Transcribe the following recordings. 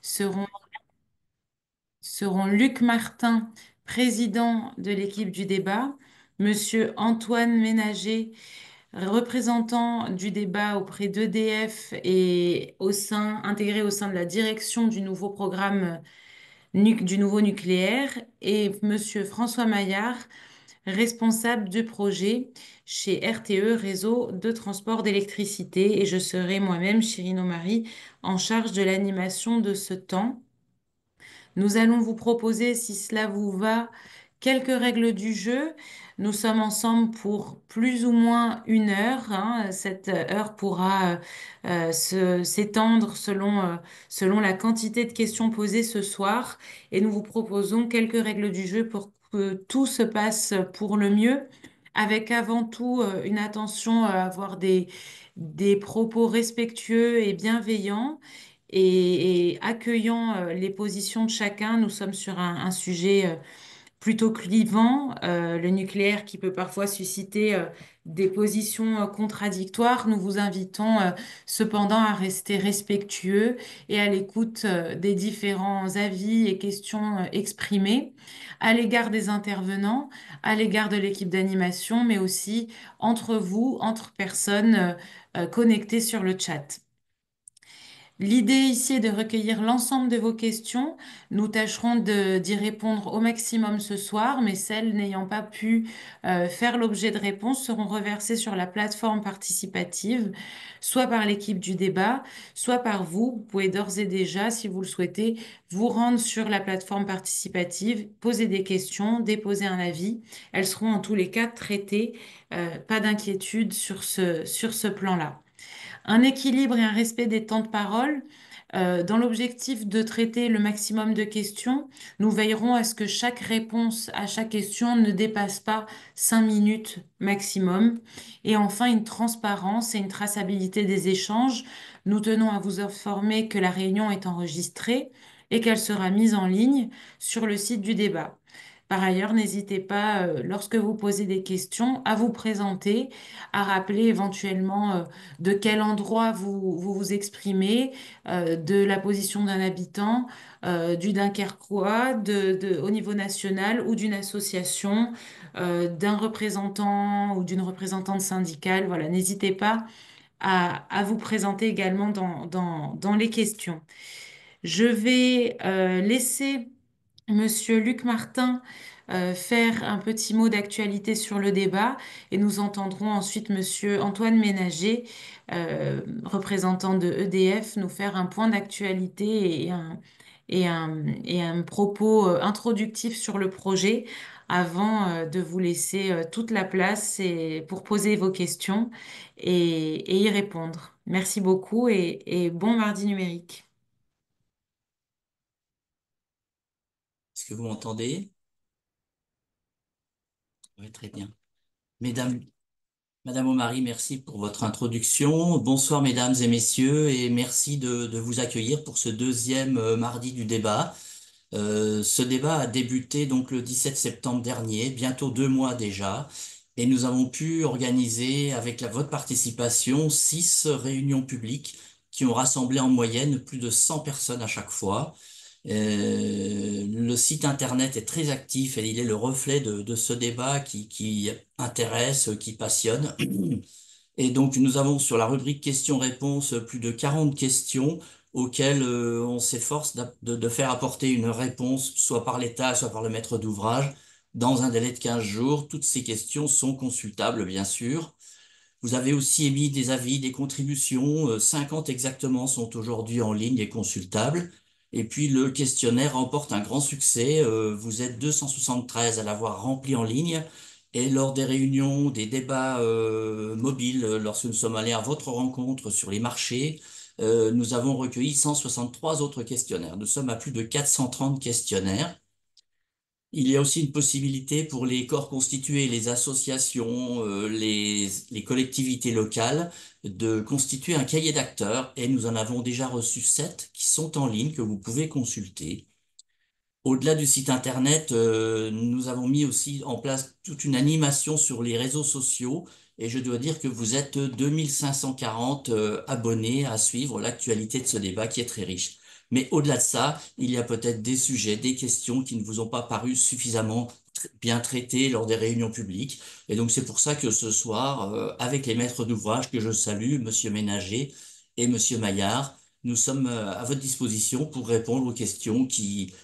seront, seront Luc Martin, président de l'équipe du débat, Monsieur Antoine Ménager, représentant du débat auprès d'EDF et intégré au sein de la direction du nouveau programme du nouveau nucléaire, et Monsieur François Maillard, responsable du projet chez RTE, Réseau de transport d'électricité, et je serai moi-même, Chirine Marie, en charge de l'animation de ce temps. Nous allons vous proposer, si cela vous va, quelques règles du jeu. Nous sommes ensemble pour plus ou moins une heure, hein. Cette heure pourra s'étendre selon la quantité de questions posées ce soir. Et nous vous proposons quelques règles du jeu pour que tout se passe pour le mieux, avec avant tout une attention à avoir des propos respectueux et bienveillants et accueillant les positions de chacun. Nous sommes sur un sujet plutôt clivant, le nucléaire qui peut parfois susciter des positions contradictoires. Nous vous invitons cependant à rester respectueux et à l'écoute des différents avis et questions exprimés à l'égard des intervenants, à l'égard de l'équipe d'animation, mais aussi entre vous, entre personnes connectées sur le chat. L'idée ici est de recueillir l'ensemble de vos questions. Nous tâcherons d'y répondre au maximum ce soir, mais celles n'ayant pas pu faire l'objet de réponses seront reversées sur la plateforme participative, soit par l'équipe du débat, soit par vous. Vous pouvez d'ores et déjà, si vous le souhaitez, vous rendre sur la plateforme participative, poser des questions, déposer un avis. Elles seront en tous les cas traitées. Pas d'inquiétude sur ce plan-là. Un équilibre et un respect des temps de parole. Dans l'objectif de traiter le maximum de questions, nous veillerons à ce que chaque réponse à chaque question ne dépasse pas 5 minutes maximum. Et enfin, une transparence et une traçabilité des échanges. Nous tenons à vous informer que la réunion est enregistrée et qu'elle sera mise en ligne sur le site du débat. Par ailleurs, n'hésitez pas, lorsque vous posez des questions, à vous présenter, à rappeler éventuellement de quel endroit vous exprimez, de la position d'un habitant, du Dunkerquois, au niveau national ou d'une association, d'un représentant ou d'une représentante syndicale. Voilà, n'hésitez pas à vous présenter également dans les questions. Je vais laisser Monsieur Luc Martin faire un petit mot d'actualité sur le débat et nous entendrons ensuite Monsieur Antoine Ménager, représentant de EDF, nous faire un point d'actualité et un propos introductif sur le projet avant de vous laisser toute la place pour poser vos questions et y répondre. Merci beaucoup et bon mardi numérique. Est-ce que vous m'entendez? Oui, très bien. Mesdames, Madame Omari, merci pour votre introduction. Bonsoir, mesdames et messieurs, et merci de vous accueillir pour ce deuxième mardi du débat. Ce débat a débuté donc le 17 septembre dernier, bientôt 2 mois déjà, et nous avons pu organiser avec votre participation 6 réunions publiques qui ont rassemblé en moyenne plus de 100 personnes à chaque fois. Le site internet est très actif et il est le reflet de ce débat qui intéresse, qui passionne. Et donc, nous avons sur la rubrique questions-réponses plus de 40 questions auxquelles on s'efforce de faire apporter une réponse, soit par l'État, soit par le maître d'ouvrage, dans un délai de 15 jours. Toutes ces questions sont consultables, bien sûr. Vous avez aussi émis des avis, des contributions. 50 exactement sont aujourd'hui en ligne et consultables. Et puis, le questionnaire remporte un grand succès. Vous êtes 273 à l'avoir rempli en ligne. Et lors des réunions, des débats mobiles, lorsque nous sommes allés à votre rencontre sur les marchés, nous avons recueilli 163 autres questionnaires. Nous sommes à plus de 430 questionnaires. Il y a aussi une possibilité pour les corps constitués, les associations, les collectivités locales, de constituer un cahier d'acteurs et nous en avons déjà reçu 7 qui sont en ligne que vous pouvez consulter. Au-delà du site internet, nous avons mis aussi en place toute une animation sur les réseaux sociaux et je dois dire que vous êtes 2540 abonnés à suivre l'actualité de ce débat qui est très riche. Mais au-delà de ça, il y a peut-être des sujets, des questions qui ne vous ont pas paru suffisamment bien traités lors des réunions publiques. Et donc c'est pour ça que ce soir, avec les maîtres d'ouvrage que je salue, Monsieur Ménager et Monsieur Maillard, nous sommes à votre disposition pour répondre aux questions qui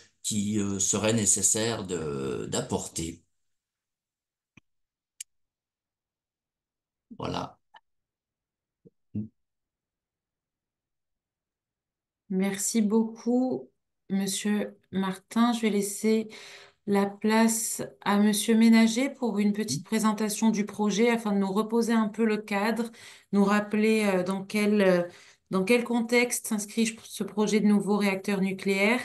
seraient nécessaires d'apporter. Voilà. Merci beaucoup, Monsieur Martin. Je vais laisser la place à Monsieur Ménager pour une petite présentation du projet afin de nous reposer un peu le cadre, nous rappeler dans quel contexte s'inscrit ce projet de nouveau réacteur nucléaire.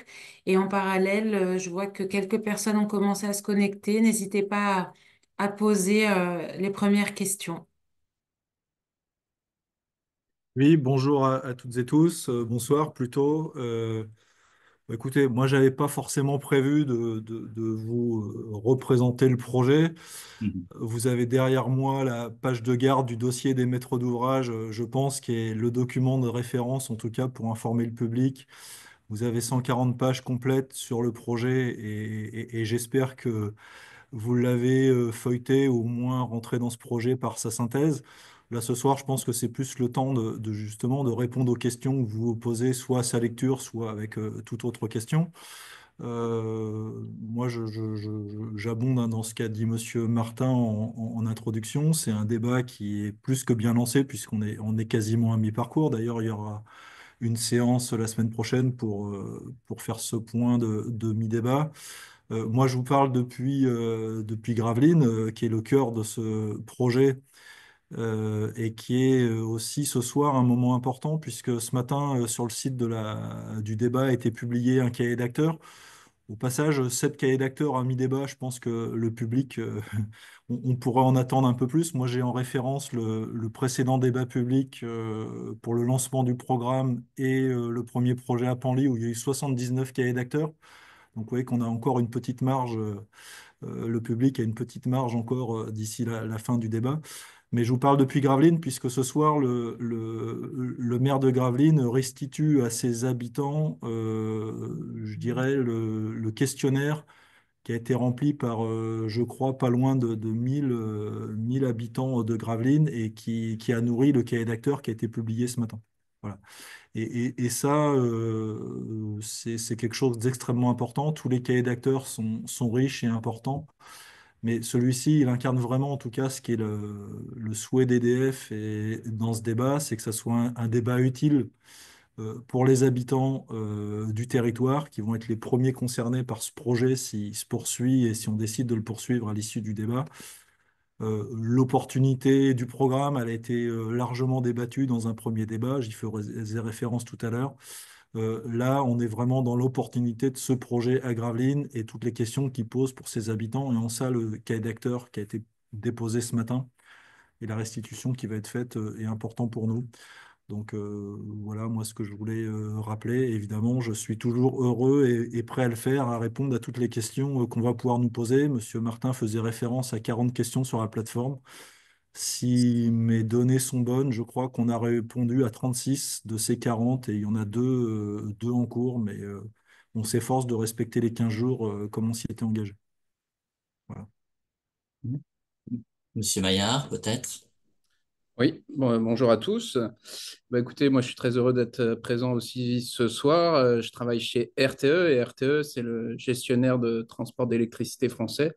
Et en parallèle, je vois que quelques personnes ont commencé à se connecter. N'hésitez pas à poser les premières questions. Oui, bonjour à toutes et tous, bonsoir plutôt. Écoutez, moi, j'avais pas forcément prévu de vous représenter le projet. Mhm. Vous avez derrière moi la page de garde du dossier des maîtres d'ouvrage, je pense, qui est le document de référence, en tout cas, pour informer le public. Vous avez 140 pages complètes sur le projet et j'espère que vous l'avez feuilleté ou au moins rentré dans ce projet par sa synthèse. Là, ce soir, je pense que c'est plus le temps justement de répondre aux questions que vous vous posez, soit à sa lecture, soit avec toute autre question. Moi, j'abonde hein, dans ce qu'a dit Monsieur Martin en introduction. C'est un débat qui est plus que bien lancé on est quasiment à mi-parcours. D'ailleurs, il y aura une séance la semaine prochaine pour faire ce point de mi-débat. Moi, je vous parle depuis Gravelines, qui est le cœur de ce projet et qui est aussi ce soir un moment important, puisque ce matin, sur le site du débat, a été publié un cahier d'acteurs. Au passage, 7 cahiers d'acteurs à mi-débat, je pense que le public, on pourrait en attendre un peu plus. Moi, j'ai en référence le précédent débat public pour le lancement du programme et le premier projet à Panly, où il y a eu 79 cahiers d'acteurs. Donc, vous voyez qu'on a encore une petite marge, le public a une petite marge encore d'ici la fin du débat. Mais je vous parle depuis Gravelines, puisque ce soir, le maire de Gravelines restitue à ses habitants, je dirais, le questionnaire qui a été rempli par, je crois, pas loin de 1000 habitants de Gravelines et qui a nourri le cahier d'acteurs qui a été publié ce matin. Voilà. Et ça, c'est quelque chose d'extrêmement important. Tous les cahiers d'acteurs sont riches et importants, mais celui-ci, il incarne vraiment, en tout cas, ce qui est le souhait d'EDF et dans ce débat, c'est que ça soit un débat utile pour les habitants du territoire, qui vont être les premiers concernés par ce projet s'il se poursuit et si on décide de le poursuivre à l'issue du débat. L'opportunité du programme, elle a été largement débattue dans un premier débat, j'y ferai référence tout à l'heure. Là, on est vraiment dans l'opportunité de ce projet à Gravelines et toutes les questions qu'il pose pour ses habitants. Et en ça, le cahier d'acteurs qui a été déposé ce matin et la restitution qui va être faite est important pour nous. Donc voilà, moi, ce que je voulais rappeler. Évidemment, je suis toujours heureux et prêt à le faire, à répondre à toutes les questions qu'on va pouvoir nous poser. Monsieur Martin faisait référence à 40 questions sur la plateforme. Si mes données sont bonnes, je crois qu'on a répondu à 36 de ces 40 et il y en a deux en cours, mais on s'efforce de respecter les 15 jours comme on s'y était engagé. Voilà. Monsieur Maillard, peut-être? Oui, bonjour à tous. Écoutez, moi je suis très heureux d'être présent aussi ce soir. Je travaille chez RTE et RTE, c'est le gestionnaire de transport d'électricité français.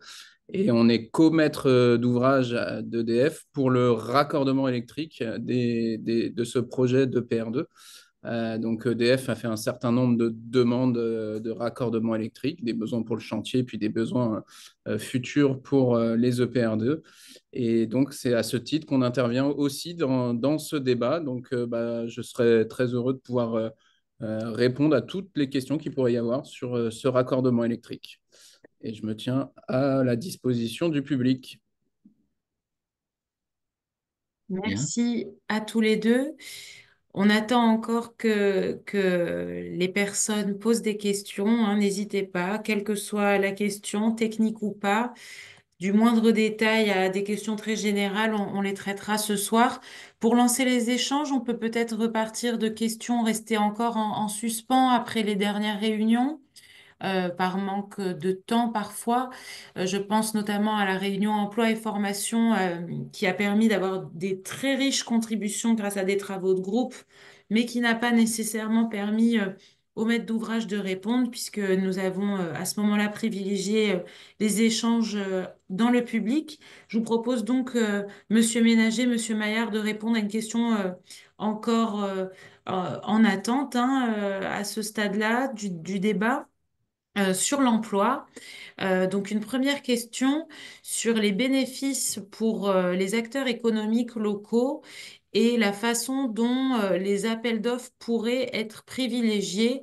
Et on est co-maître d'ouvrage d'EDF pour le raccordement électrique de ce projet de PR2. Donc EDF a fait un certain nombre de demandes de raccordement électrique, des besoins pour le chantier, puis des besoins futurs pour les EPR2. Et donc c'est à ce titre qu'on intervient aussi dans ce débat. Donc je serais très heureux de pouvoir répondre à toutes les questions qu'il pourrait y avoir sur ce raccordement électrique. Et je me tiens à la disposition du public. Bien. Merci à tous les deux. On attend encore que les personnes posent des questions, hein, n'hésitez pas, quelle que soit la question, technique ou pas. du moindre détail à des questions très générales, on les traitera ce soir. Pour lancer les échanges, on peut peut-être repartir de questions restées encore en suspens après les dernières réunions par manque de temps parfois. Je pense notamment à la réunion emploi et formation qui a permis d'avoir des très riches contributions grâce à des travaux de groupe, mais qui n'a pas nécessairement permis aux maîtres d'ouvrage de répondre, puisque nous avons à ce moment-là privilégié les échanges dans le public. Je vous propose donc, Monsieur Ménager, Monsieur Maillard, de répondre à une question encore en attente hein, à ce stade-là du débat sur l'emploi. Donc une première question sur les bénéfices pour les acteurs économiques locaux et la façon dont les appels d'offres pourraient être privilégiés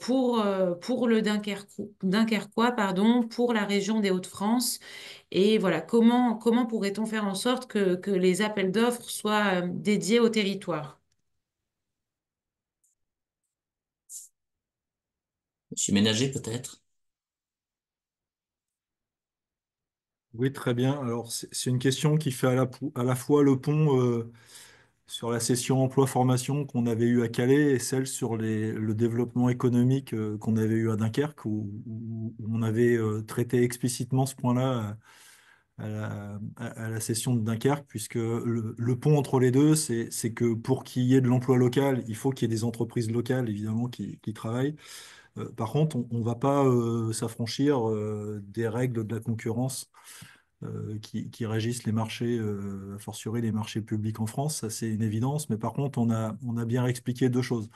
pour le Dunkerquois, pardon, pour la région des Hauts-de-France. Et voilà, comment pourrait-on faire en sorte que les appels d'offres soient dédiés au territoire? Monsieur Ménager, peut-être? Oui, très bien. Alors, c'est une question qui fait à la fois le pont sur la session emploi-formation qu'on avait eue à Calais et celle sur le développement économique qu'on avait eu à Dunkerque, où on avait traité explicitement ce point-là à la session de Dunkerque, puisque le pont entre les deux, c'est que pour qu'il y ait de l'emploi local, il faut qu'il y ait des entreprises locales, évidemment, qui travaillent. Par contre, on ne va pas s'affranchir des règles de la concurrence qui régissent les marchés, a fortiori les marchés publics en France, ça c'est une évidence, mais par contre on a bien expliqué deux choses.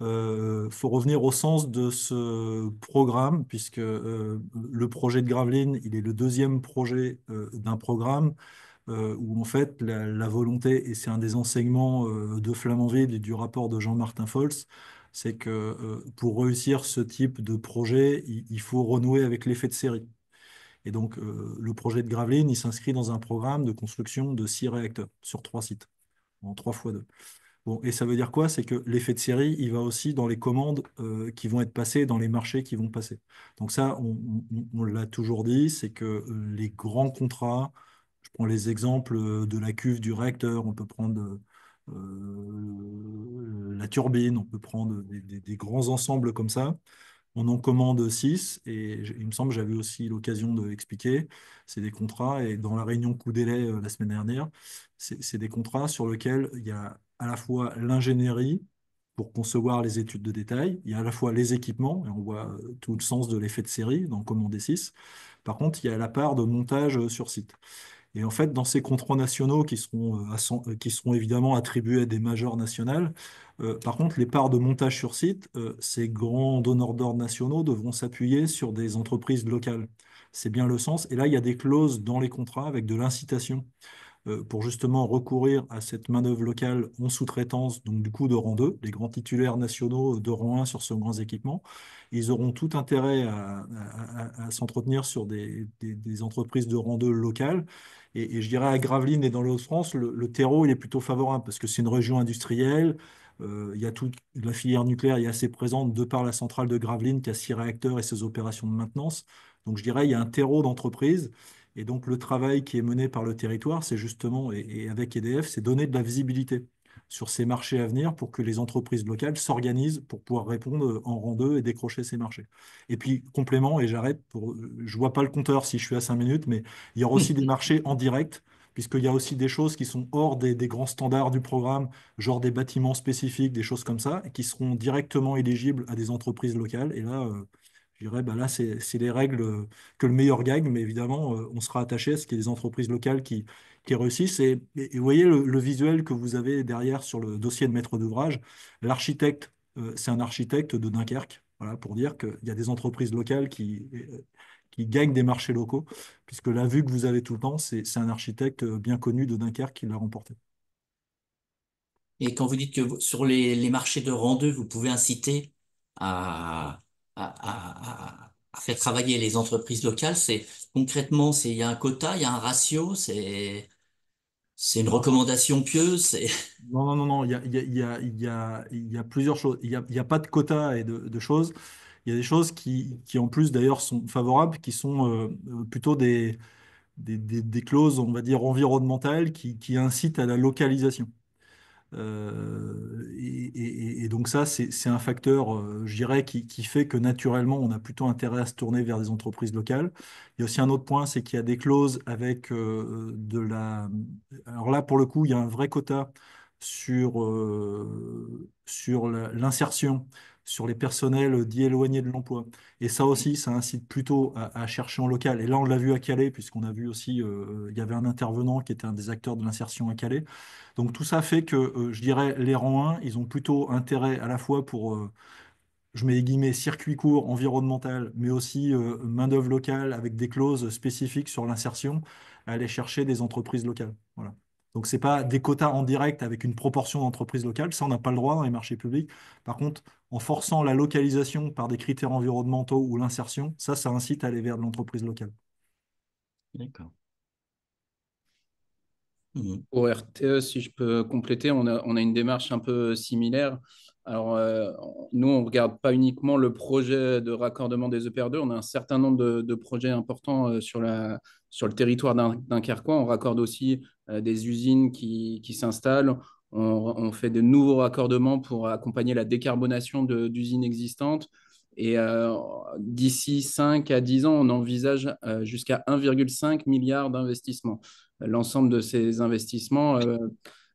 Faut revenir au sens de ce programme, puisque le projet de Gravelines, il est le deuxième projet d'un programme où en fait la volonté, et c'est un des enseignements de Flamanville et du rapport de Jean-Martin Fols, c'est que pour réussir ce type de projet, il faut renouer avec l'effet de série. Et donc, le projet de Gravelines, il s'inscrit dans un programme de construction de 6 réacteurs sur 3 sites, en 3 fois 2. Bon, et ça veut dire quoi? C'est que l'effet de série, il va aussi dans les commandes qui vont être passées, dans les marchés qui vont passer. Donc ça, on l'a toujours dit, c'est que les grands contrats, je prends les exemples de la cuve du réacteur, on peut prendre la turbine, on peut prendre des grands ensembles comme ça. On en commande 6 et il me semble que j'avais aussi l'occasion de l'expliquer. C'est des contrats et dans la réunion coup délai la semaine dernière, c'est des contrats sur lesquels il y a à la fois l'ingénierie pour concevoir les études de détail, il y a à la fois les équipements, et on voit tout le sens de l'effet de série dans commande 6. Par contre, il y a la part de montage sur site. Et en fait, dans ces contrats nationaux qui seront évidemment attribués à des majors nationales, par contre, les parts de montage sur site, ces grands donneurs d'ordre nationaux devront s'appuyer sur des entreprises locales. C'est bien le sens. Et là, il y a des clauses dans les contrats avec de l'incitation pour justement recourir à cette manœuvre locale en sous-traitance, donc du coup de rang 2, les grands titulaires nationaux de rang 1 sur ce grands équipements. Ils auront tout intérêt à s'entretenir sur des entreprises de rang 2 locales. Et je dirais à Gravelines et dans les Hauts-de-France, le terreau il est plutôt favorable parce que c'est une région industrielle. Il y a toute la filière nucléaire est assez présente de par la centrale de Gravelines qui a 6 réacteurs et ses opérations de maintenance. Donc je dirais il y a un terreau d'entreprise. Et donc, le travail qui est mené par le territoire, c'est justement, et avec EDF, c'est donner de la visibilité sur ces marchés à venir pour que les entreprises locales s'organisent pour pouvoir répondre en rang 2 et décrocher ces marchés. Et puis, complément, et j'arrête, je vois pas le compteur si je suis à 5 minutes, mais il y aura aussi des marchés en direct, puisqu'il y a aussi des choses qui sont hors des grands standards du programme, genre des bâtiments spécifiques, des choses comme ça, et qui seront directement éligibles à des entreprises locales. Et là, je dirais, bah là, c'est les règles que le meilleur gagne, mais évidemment, on sera attaché à ce qu'il y ait des entreprises locales qui réussissent. Et vous voyez le visuel que vous avez derrière sur le dossier de maître d'ouvrage. L'architecte, c'est un architecte de Dunkerque, voilà, pour dire qu'il y a des entreprises locales qui gagnent des marchés locaux, puisque la vue que vous avez tout le temps, c'est un architecte bien connu de Dunkerque qui l'a remporté. Et quand vous dites que sur les marchés de rang 2, vous pouvez inciter à faire travailler les entreprises locales, c'est concrètement, il y a un quota, il y a un ratio, c'est une recommandation pieuse. Non, non, non, non, il y a plusieurs choses. Il y a pas de quota et de choses. Il y a des choses qui en plus d'ailleurs sont favorables, qui sont plutôt des clauses, on va dire, environnementales qui incitent à la localisation. Et donc ça, c'est un facteur, je dirais, qui fait que naturellement, on a plutôt intérêt à se tourner vers des entreprises locales. Il y a aussi un autre point, c'est qu'il y a des clauses avec de la... Alors là, pour le coup, il y a un vrai quota sur l'insertion, sur les personnels dits éloignés de l'emploi. Et ça aussi, ça incite plutôt à chercher en local. Et là, on l'a vu à Calais, puisqu'on a vu aussi, il y avait un intervenant qui était un des acteurs de l'insertion à Calais. Donc tout ça fait que, je dirais, les rangs 1, ils ont plutôt intérêt à la fois pour, je mets les guillemets, circuit court, environnemental, mais aussi main-d'œuvre locale avec des clauses spécifiques sur l'insertion, à aller chercher des entreprises locales. Voilà. Donc c'est pas des quotas en direct avec une proportion d'entreprises locales, ça on n'a pas le droit dans les marchés publics. Par contre, en forçant la localisation par des critères environnementaux ou l'insertion, ça incite à aller vers de l'entreprise locale. D'accord. Mhm. Pour RTE, si je peux compléter, on a une démarche un peu similaire. Alors, nous, on ne regarde pas uniquement le projet de raccordement des EPR2, on a un certain nombre de projets importants sur le territoire dunkerquois. On raccorde aussi des usines qui s'installent. On fait de nouveaux raccordements pour accompagner la décarbonation d'usines existantes. Et d'ici 5 à 10 ans, on envisage jusqu'à 1,5 milliard d'investissements. L'ensemble de ces investissements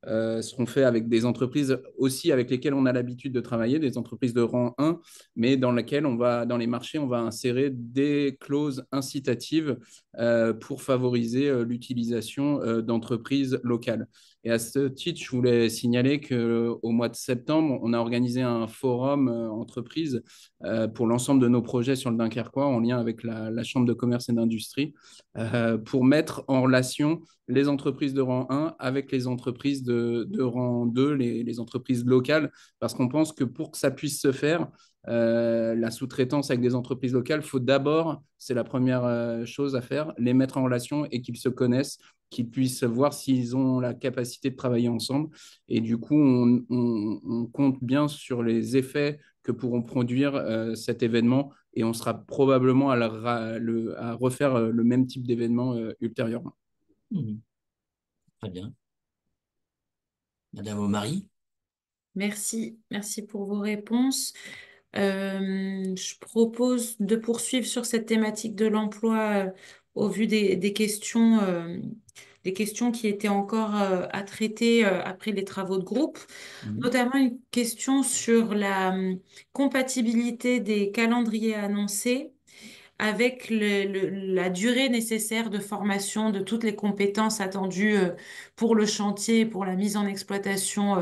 seront faits avec des entreprises aussi avec lesquelles on a l'habitude de travailler, des entreprises de rang 1, mais dans lesquelles dans les marchés, on va insérer des clauses incitatives pour favoriser l'utilisation d'entreprises locales. Et à ce titre, je voulais signaler qu'au mois de septembre, on a organisé un forum entreprise pour l'ensemble de nos projets sur le Dunkerquois en lien avec la Chambre de commerce et d'industrie pour mettre en relation les entreprises de rang 1 avec les entreprises de rang 2, les entreprises locales, parce qu'on pense que pour que ça puisse se faire, la sous-traitance avec des entreprises locales, il faut d'abord, c'est la première chose à faire, les mettre en relation et qu'ils se connaissent, qu'ils puissent voir s'ils ont la capacité de travailler ensemble. Et du coup, on compte bien sur les effets que pourront produire cet événement et on sera probablement à refaire le même type d'événement ultérieurement. Mhm. Très bien. Madame O'Marie? Merci, merci pour vos réponses. Je propose de poursuivre sur cette thématique de l'emploi au vu des questions qui étaient encore à traiter après les travaux de groupe, Mhm. notamment une question sur la compatibilité des calendriers annoncés avec la durée nécessaire de formation de toutes les compétences attendues pour le chantier, pour la mise en exploitation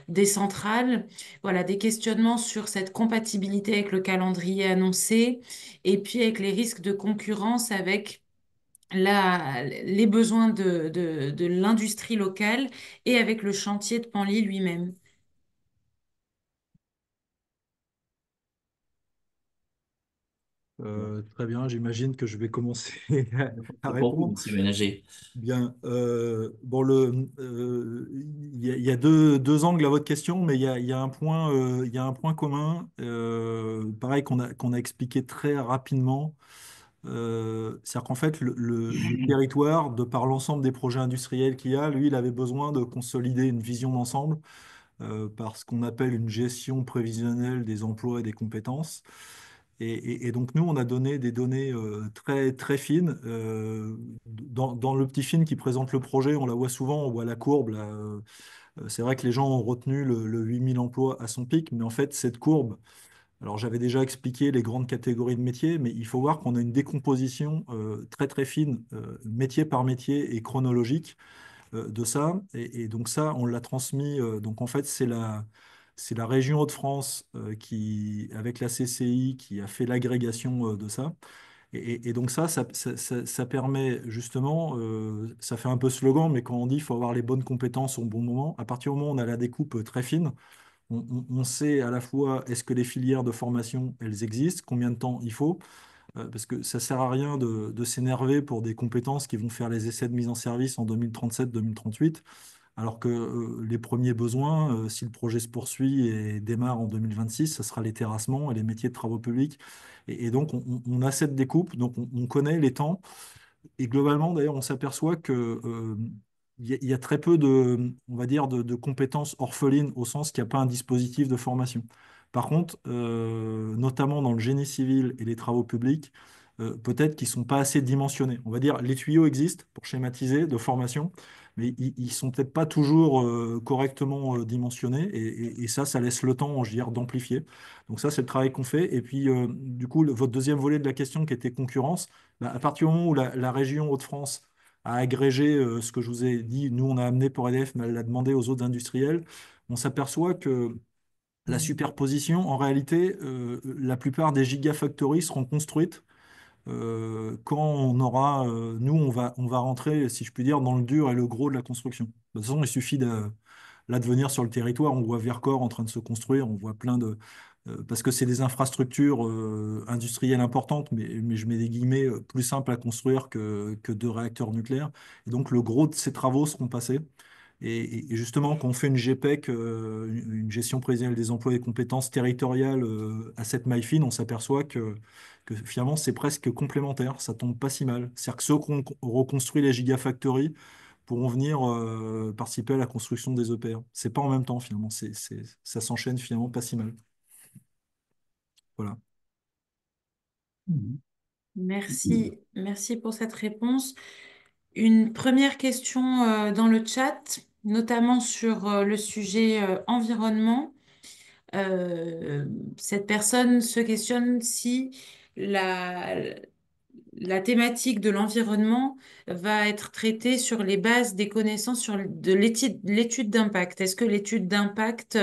des centrales. Voilà, des questionnements sur cette compatibilité avec le calendrier annoncé et puis avec les risques de concurrence avec les besoins de l'industrie locale et avec le chantier de Panly lui-même. Très bien, j'imagine que je vais commencer à C'est pour vous, répondre. monsieur Ménager. Bien. Bon, il y a deux angles à votre question, mais il y a un point commun, pareil qu'on a expliqué très rapidement. C'est-à-dire qu'en fait, le territoire, de par l'ensemble des projets industriels qu'il y a, lui, il avait besoin de consolider une vision d'ensemble par ce qu'on appelle une gestion prévisionnelle des emplois et des compétences. Et donc, nous, on a donné des données très, très fines. Dans le petit film qui présente le projet, on la voit souvent, on voit la courbe. Là, c'est vrai que les gens ont retenu le 8000 emplois à son pic, mais en fait, cette courbe, alors j'avais déjà expliqué les grandes catégories de métiers, mais il faut voir qu'on a une décomposition très, très fine, métier par métier et chronologique de ça. Et donc ça, on l'a transmis. Donc en fait, c'est la région Hauts-de-France qui, avec la CCI, qui a fait l'agrégation de ça. Et donc ça permet justement, ça fait un peu slogan, mais quand on dit qu'il faut avoir les bonnes compétences au bon moment, à partir du moment où on a la découpe très fine, on sait à la fois est-ce que les filières de formation, elles existent, combien de temps il faut, parce que ça sert à rien de s'énerver pour des compétences qui vont faire les essais de mise en service en 2037-2038. alors que les premiers besoins, si le projet se poursuit et démarre en 2026, ce sera les terrassements et les métiers de travaux publics. Et donc, on a cette découpe, donc on connaît les temps. Et globalement, d'ailleurs, on s'aperçoit que, il y a très peu de, on va dire, de compétences orphelines au sens qu'il n'y a pas un dispositif de formation. Par contre, notamment dans le génie civil et les travaux publics, peut-être qu'ils ne sont pas assez dimensionnés. On va dire, les tuyaux existent pour schématiser de formation, mais ils ne sont peut-être pas toujours correctement dimensionnés. Et ça, ça laisse le temps, je veux dire, d'amplifier. Donc ça, c'est le travail qu'on fait. Et puis, du coup, votre deuxième volet de la question qui était concurrence, bah, à partir du moment où la région Hauts-de-France a agrégé ce que je vous ai dit, nous on a amené pour EDF, mais elle l'a demandé aux autres industriels, on s'aperçoit que la superposition, en réalité, la plupart des gigafactories seront construites quand on aura, nous on va rentrer, si je puis dire, dans le dur et le gros de la construction. De toute façon, il suffit là, de venir sur le territoire, on voit Vercors en train de se construire, on voit plein de... parce que c'est des infrastructures industrielles importantes, mais je mets des guillemets plus simples à construire que deux réacteurs nucléaires. Et donc le gros de ces travaux seront passés. Et justement, quand on fait une GPEC, une gestion prévisionnelle des emplois et compétences territoriales à cette maille fine, on s'aperçoit que finalement c'est presque complémentaire, ça tombe pas si mal. C'est-à-dire que ceux qui ont reconstruit les gigafactories pourront venir participer à la construction des EPR. C'est pas en même temps finalement, ça s'enchaîne finalement pas si mal. Voilà. Mhm. Merci pour cette réponse. Une première question dans le chat, notamment sur le sujet environnement. Euh, Cette personne se questionne si la, la thématique de l'environnement va être traitée sur les bases des connaissances de l'étude d'impact. Est-ce que l'étude d'impact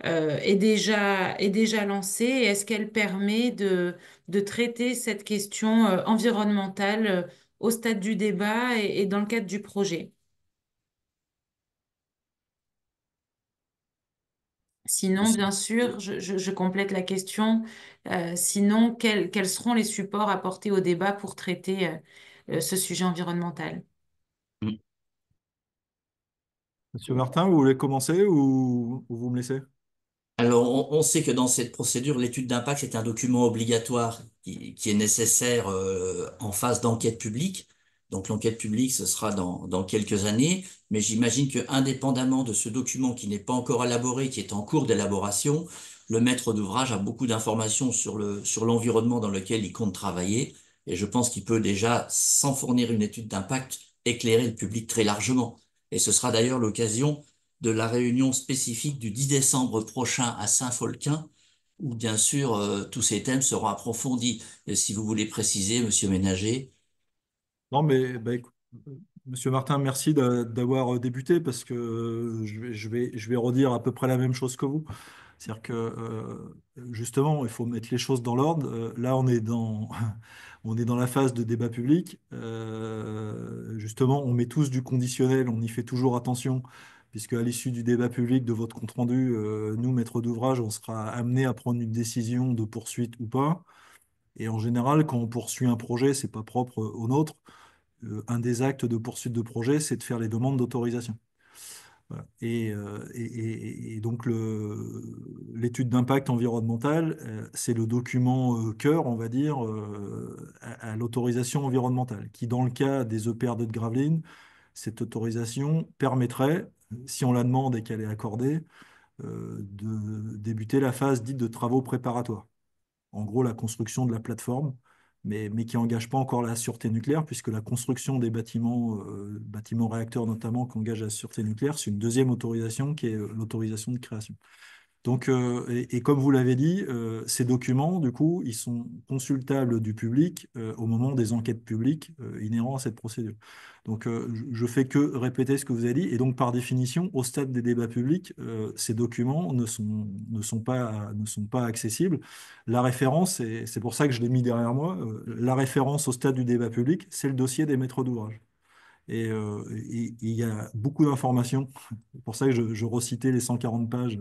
est déjà lancée et est-ce qu'elle permet de traiter cette question environnementale au stade du débat et dans le cadre du projet? Sinon, bien sûr, je complète la question. Sinon, quels seront les supports apportés au débat pour traiter ce sujet environnemental? Monsieur Martin, vous voulez commencer ou vous me laissez? Alors, on sait que dans cette procédure, l'étude d'impact est un document obligatoire qui est nécessaire en phase d'enquête publique. Donc, l'enquête publique, ce sera dans quelques années. Mais j'imagine que, indépendamment de ce document qui n'est pas encore élaboré, qui est en cours d'élaboration, le maître d'ouvrage a beaucoup d'informations sur l'environnement dans lequel il compte travailler. Et je pense qu'il peut déjà, sans fournir une étude d'impact, éclairer le public très largement. Et ce sera d'ailleurs l'occasion de la réunion spécifique du 10 décembre prochain à Saint-Folquin, où bien sûr tous ces thèmes seront approfondis. Et si vous voulez préciser, Monsieur Ménager. Non, mais bah, Monsieur Martin, merci d'avoir débuté parce que je vais redire à peu près la même chose que vous. C'est-à-dire que justement, il faut mettre les choses dans l'ordre. Là, on est on est dans la phase de débat public. Justement, on met tous du conditionnel, on y fait toujours attention, puisque à l'issue du débat public, de votre compte-rendu, nous, maîtres d'ouvrage, on sera amené à prendre une décision de poursuite ou pas. Et en général, quand on poursuit un projet, c'est pas propre au nôtre. Un des actes de poursuite de projet, c'est de faire les demandes d'autorisation. Voilà. Et donc l'étude d'impact environnemental, c'est le document cœur, on va dire, à l'autorisation environnementale, qui dans le cas des EPR2 de Gravelines, cette autorisation permettrait, si on la demande et qu'elle est accordée, de débuter la phase dite de travaux préparatoires, en gros la construction de la plateforme, mais qui n'engage pas encore la sûreté nucléaire, puisque la construction des bâtiments réacteurs notamment, qui engage la sûreté nucléaire, c'est une deuxième autorisation qui est l'autorisation de création. Donc, et comme vous l'avez dit, ces documents, du coup, ils sont consultables du public au moment des enquêtes publiques inhérentes à cette procédure. Donc, je fais que répéter ce que vous avez dit. Et donc, par définition, au stade des débats publics, ces documents ne sont pas accessibles. La référence, et c'est pour ça que je l'ai mis derrière moi, la référence au stade du débat public, c'est le dossier des maîtres d'ouvrage. Et il y a beaucoup d'informations. C'est pour ça que je recitais les 140 pages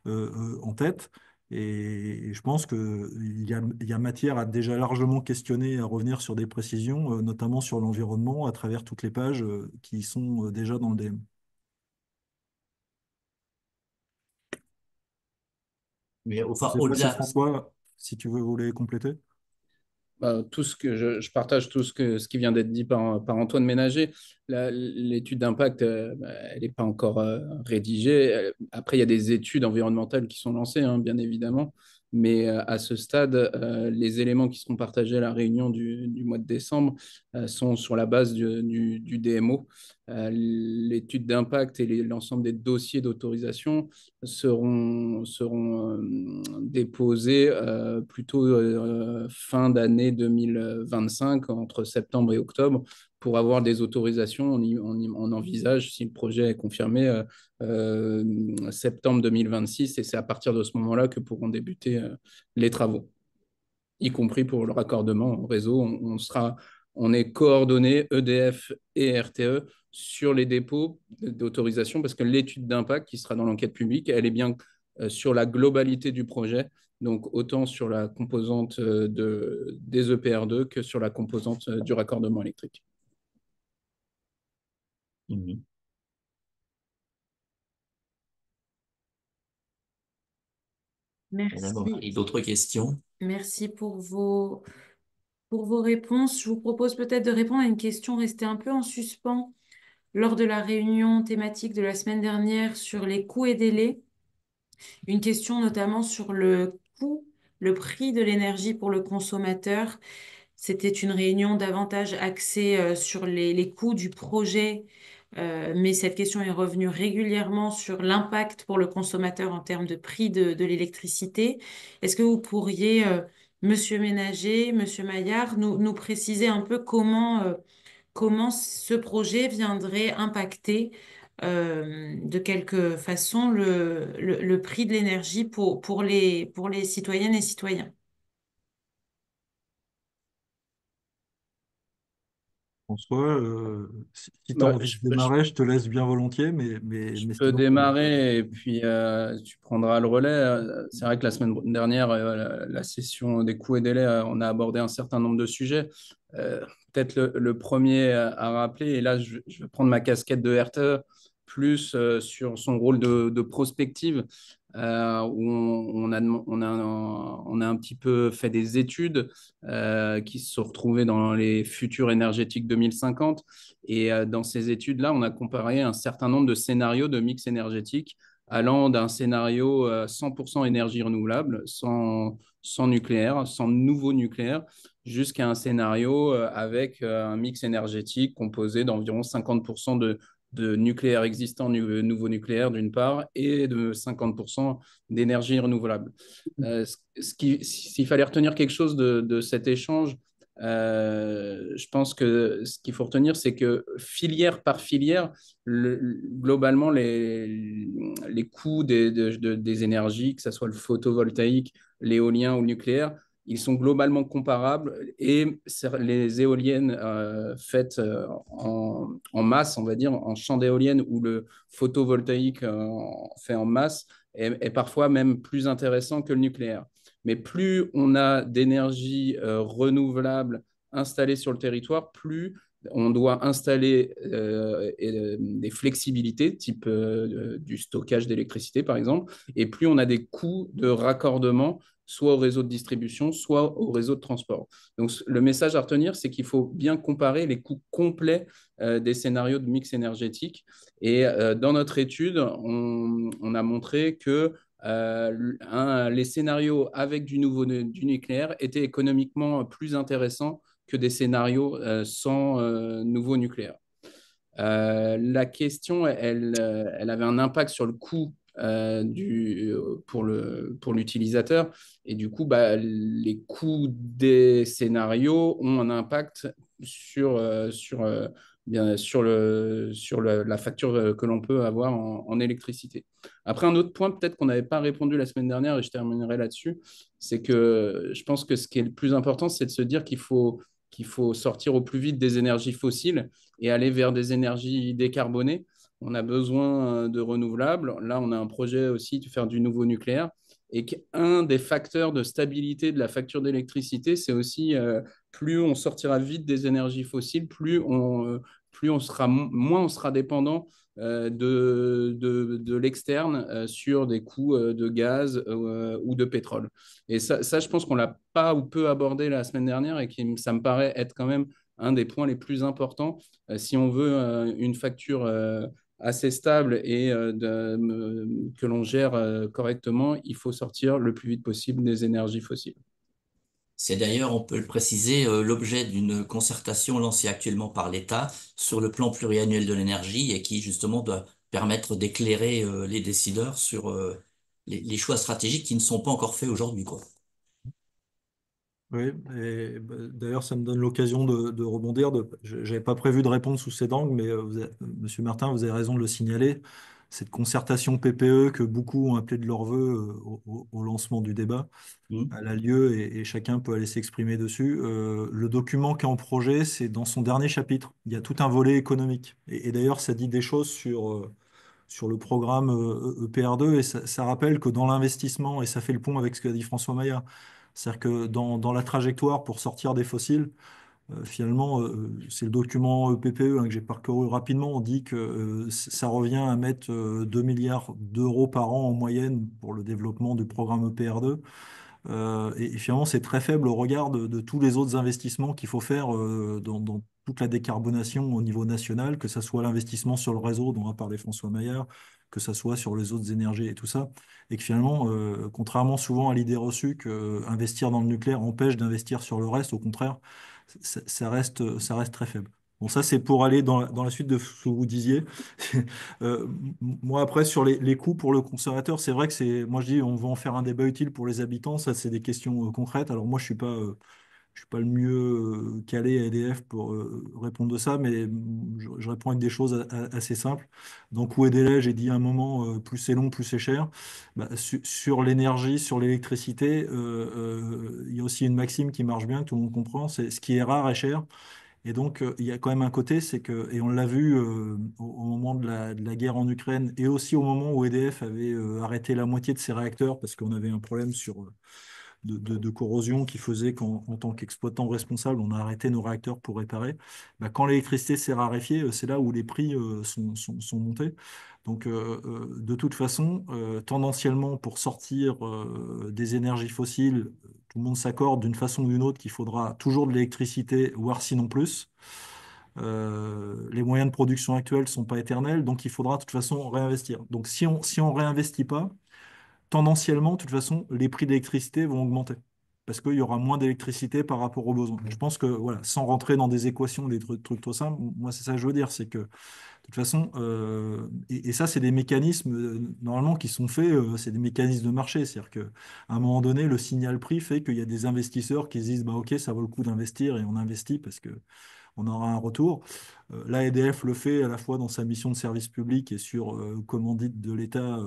en tête. Et je pense il y a matière à déjà largement questionner, à revenir sur des précisions, notamment sur l'environnement, à travers toutes les pages qui sont déjà dans le DM. Mais Je ne enfin, sais pas si au-delà, François, si tu veux, voulez compléter. Tout ce que je partage ce qui vient d'être dit par Antoine Ménager. L'étude d'impact, elle n'est pas encore rédigée. Après, il y a des études environnementales qui sont lancées, hein, bien évidemment. Mais à ce stade, les éléments qui seront partagés à la réunion du mois de décembre sont sur la base du DMO. L'étude d'impact et l'ensemble des dossiers d'autorisation seront déposés plutôt fin d'année 2025, entre septembre et octobre, pour avoir des autorisations. On envisage, si le projet est confirmé, septembre 2026, et c'est à partir de ce moment-là que pourront débuter les travaux, y compris pour le raccordement au réseau. On est coordonné EDF et RTE sur les dépôts d'autorisation, parce que l'étude d'impact qui sera dans l'enquête publique, elle est bien sur la globalité du projet, donc autant sur la composante des EPR2 que sur la composante du raccordement électrique. Mhm. Madame Merci. Omari, d'autres questions? Merci pour vos réponses. Je vous propose peut-être de répondre à une question restée un peu en suspens lors de la réunion thématique de la semaine dernière sur les coûts et délais. Une question notamment sur le coût, le prix de l'énergie pour le consommateur. C'était une réunion davantage axée sur les coûts du projet, mais cette question est revenue régulièrement sur l'impact pour le consommateur en termes de prix de l'électricité. Est-ce que vous pourriez, Monsieur Ménager, Monsieur Maillard, nous préciser un peu comment ce projet viendrait impacter de quelque façon le prix de l'énergie pour les citoyennes et citoyens? François, si tu as Bah, envie de démarrer, je te laisse bien volontiers, je mais peux sinon, démarrer et puis tu prendras le relais. C'est vrai que la semaine dernière, la session des coûts et délais, on a abordé un certain nombre de sujets. Euh, Peut-être le premier à rappeler, et là je vais prendre ma casquette de RTE, plus sur son rôle de prospective, où on a un petit peu fait des études qui se sont retrouvées dans les futurs énergétiques 2050. Et dans ces études-là, on a comparé un certain nombre de scénarios de mix énergétique, allant d'un scénario 100% énergie renouvelable, sans nucléaire, sans nouveau nucléaire, jusqu'à un scénario avec un mix énergétique composé d'environ 50% de nucléaire existant, nouveau nucléaire d'une part, et de 50% d'énergie renouvelable. S'il fallait retenir quelque chose de cet échange, je pense que ce qu'il faut retenir, c'est que filière par filière, globalement, les coûts des énergies, que ce soit le photovoltaïque, l'éolien ou le nucléaire, ils sont globalement comparables, et les éoliennes faites en masse, on va dire, en champ d'éoliennes, ou le photovoltaïque fait en masse, est parfois même plus intéressant que le nucléaire. Mais plus on a d'énergie renouvelable installée sur le territoire, plus on doit installer des flexibilités, type du stockage d'électricité, par exemple, et plus on a des coûts de raccordement, soit au réseau de distribution, soit au réseau de transport. Donc, le message à retenir, c'est qu'il faut bien comparer les coûts complets des scénarios de mix énergétique. Et dans notre étude, on a montré que les scénarios avec du nucléaire étaient économiquement plus intéressants que des scénarios sans nouveau nucléaire. La question, elle avait un impact sur le coût pour l'utilisateur. Et du coup, les coûts des scénarios ont un impact bien, la facture que l'on peut avoir en électricité. Après, un autre point, peut-être qu'on n'avait pas répondu la semaine dernière, et je terminerai là-dessus, c'est que je pense que ce qui est le plus important, c'est de se dire qu'il faut sortir au plus vite des énergies fossiles et aller vers des énergies décarbonées. On a besoin de renouvelables. Là, on a un projet aussi de faire du nouveau nucléaire. Et qu'un des facteurs de stabilité de la facture d'électricité, c'est aussi plus on sortira vite des énergies fossiles, moins on sera dépendant de l'externe sur des coûts de gaz ou de pétrole. Et ça, je pense qu'on l'a pas ou peu abordé la semaine dernière et ça me paraît être quand même un des points les plus importants. Si on veut une facture assez stable et que l'on gère correctement, il faut sortir le plus vite possible des énergies fossiles. C'est d'ailleurs, on peut le préciser, l'objet d'une concertation lancée actuellement par l'État sur le plan pluriannuel de l'énergie et qui justement doit permettre d'éclairer les décideurs sur les choix stratégiques qui ne sont pas encore faits aujourd'hui, quoi. Oui, et bah, d'ailleurs, ça me donne l'occasion de rebondir. Je n'avais pas prévu de répondre sous cet angle, mais Monsieur Martin, vous avez raison de le signaler. Cette concertation PPE que beaucoup ont appelée de leur vœu au lancement du débat, Hmm. elle a lieu et chacun peut aller s'exprimer dessus. Le document qui est en projet, c'est dans son dernier chapitre. Il y a tout un volet économique. Et d'ailleurs, ça dit des choses sur le programme EPR2 et ça rappelle que dans l'investissement, et ça fait le pont avec ce qu'a dit François Maillard, c'est-à-dire que dans la trajectoire pour sortir des fossiles, finalement, c'est le document PPE hein, que j'ai parcouru rapidement, on dit que ça revient à mettre 2 milliards d'euros par an en moyenne pour le développement du programme EPR2. Et finalement, c'est très faible au regard de tous les autres investissements qu'il faut faire dans toute la décarbonation au niveau national, que ce soit l'investissement sur le réseau dont a parlé François Maillard, que ce soit sur les autres énergies et tout ça. Et que finalement, contrairement souvent à l'idée reçue que investir dans le nucléaire empêche d'investir sur le reste, au contraire, ça reste très faible. Bon, ça, c'est pour aller dans la suite de ce que vous disiez. Moi, après, sur les coûts pour le consommateur, c'est vrai que moi, je dis, on va en faire un débat utile pour les habitants. Ça, c'est des questions concrètes. Alors, moi, je suis pas le mieux calé à EDF pour répondre de ça, mais je réponds avec des choses assez simples. Donc, où est délai, j'ai dit à un moment, plus c'est long, plus c'est cher. Bah, sur l'énergie, sur l'électricité, il y a aussi une maxime qui marche bien, que tout le monde comprend, c'est ce qui est rare est cher. Et donc, il y a quand même un côté, c'est que, et on l'a vu au moment de la guerre en Ukraine, et aussi au moment où EDF avait arrêté la moitié de ses réacteurs, parce qu'on avait un problème de corrosion qui faisait qu'en tant qu'exploitant responsable, on a arrêté nos réacteurs pour réparer. Bah, quand l'électricité s'est raréfiée, c'est là où les prix sont montés. Donc, de toute façon, tendanciellement, pour sortir des énergies fossiles, tout le monde s'accorde d'une façon ou d'une autre qu'il faudra toujours de l'électricité, voire sinon plus. Les moyens de production actuels ne sont pas éternels, donc il faudra de toute façon réinvestir. Donc si on réinvestit pas, tendanciellement, de toute façon, les prix d'électricité vont augmenter. Parce qu'il y aura moins d'électricité par rapport aux besoins. Je pense que, voilà, sans rentrer dans des équations, des trucs trop simples, moi, c'est ça que je veux dire, c'est que, de toute façon, et ça, c'est des mécanismes, normalement, qui sont faits, c'est des mécanismes de marché. C'est-à-dire qu'à un moment donné, le signal prix fait qu'il y a des investisseurs qui se disent, bah, OK, ça vaut le coup d'investir, et on investit parce que on aura un retour. Là, EDF le fait à la fois dans sa mission de service public et sur commandite de l'État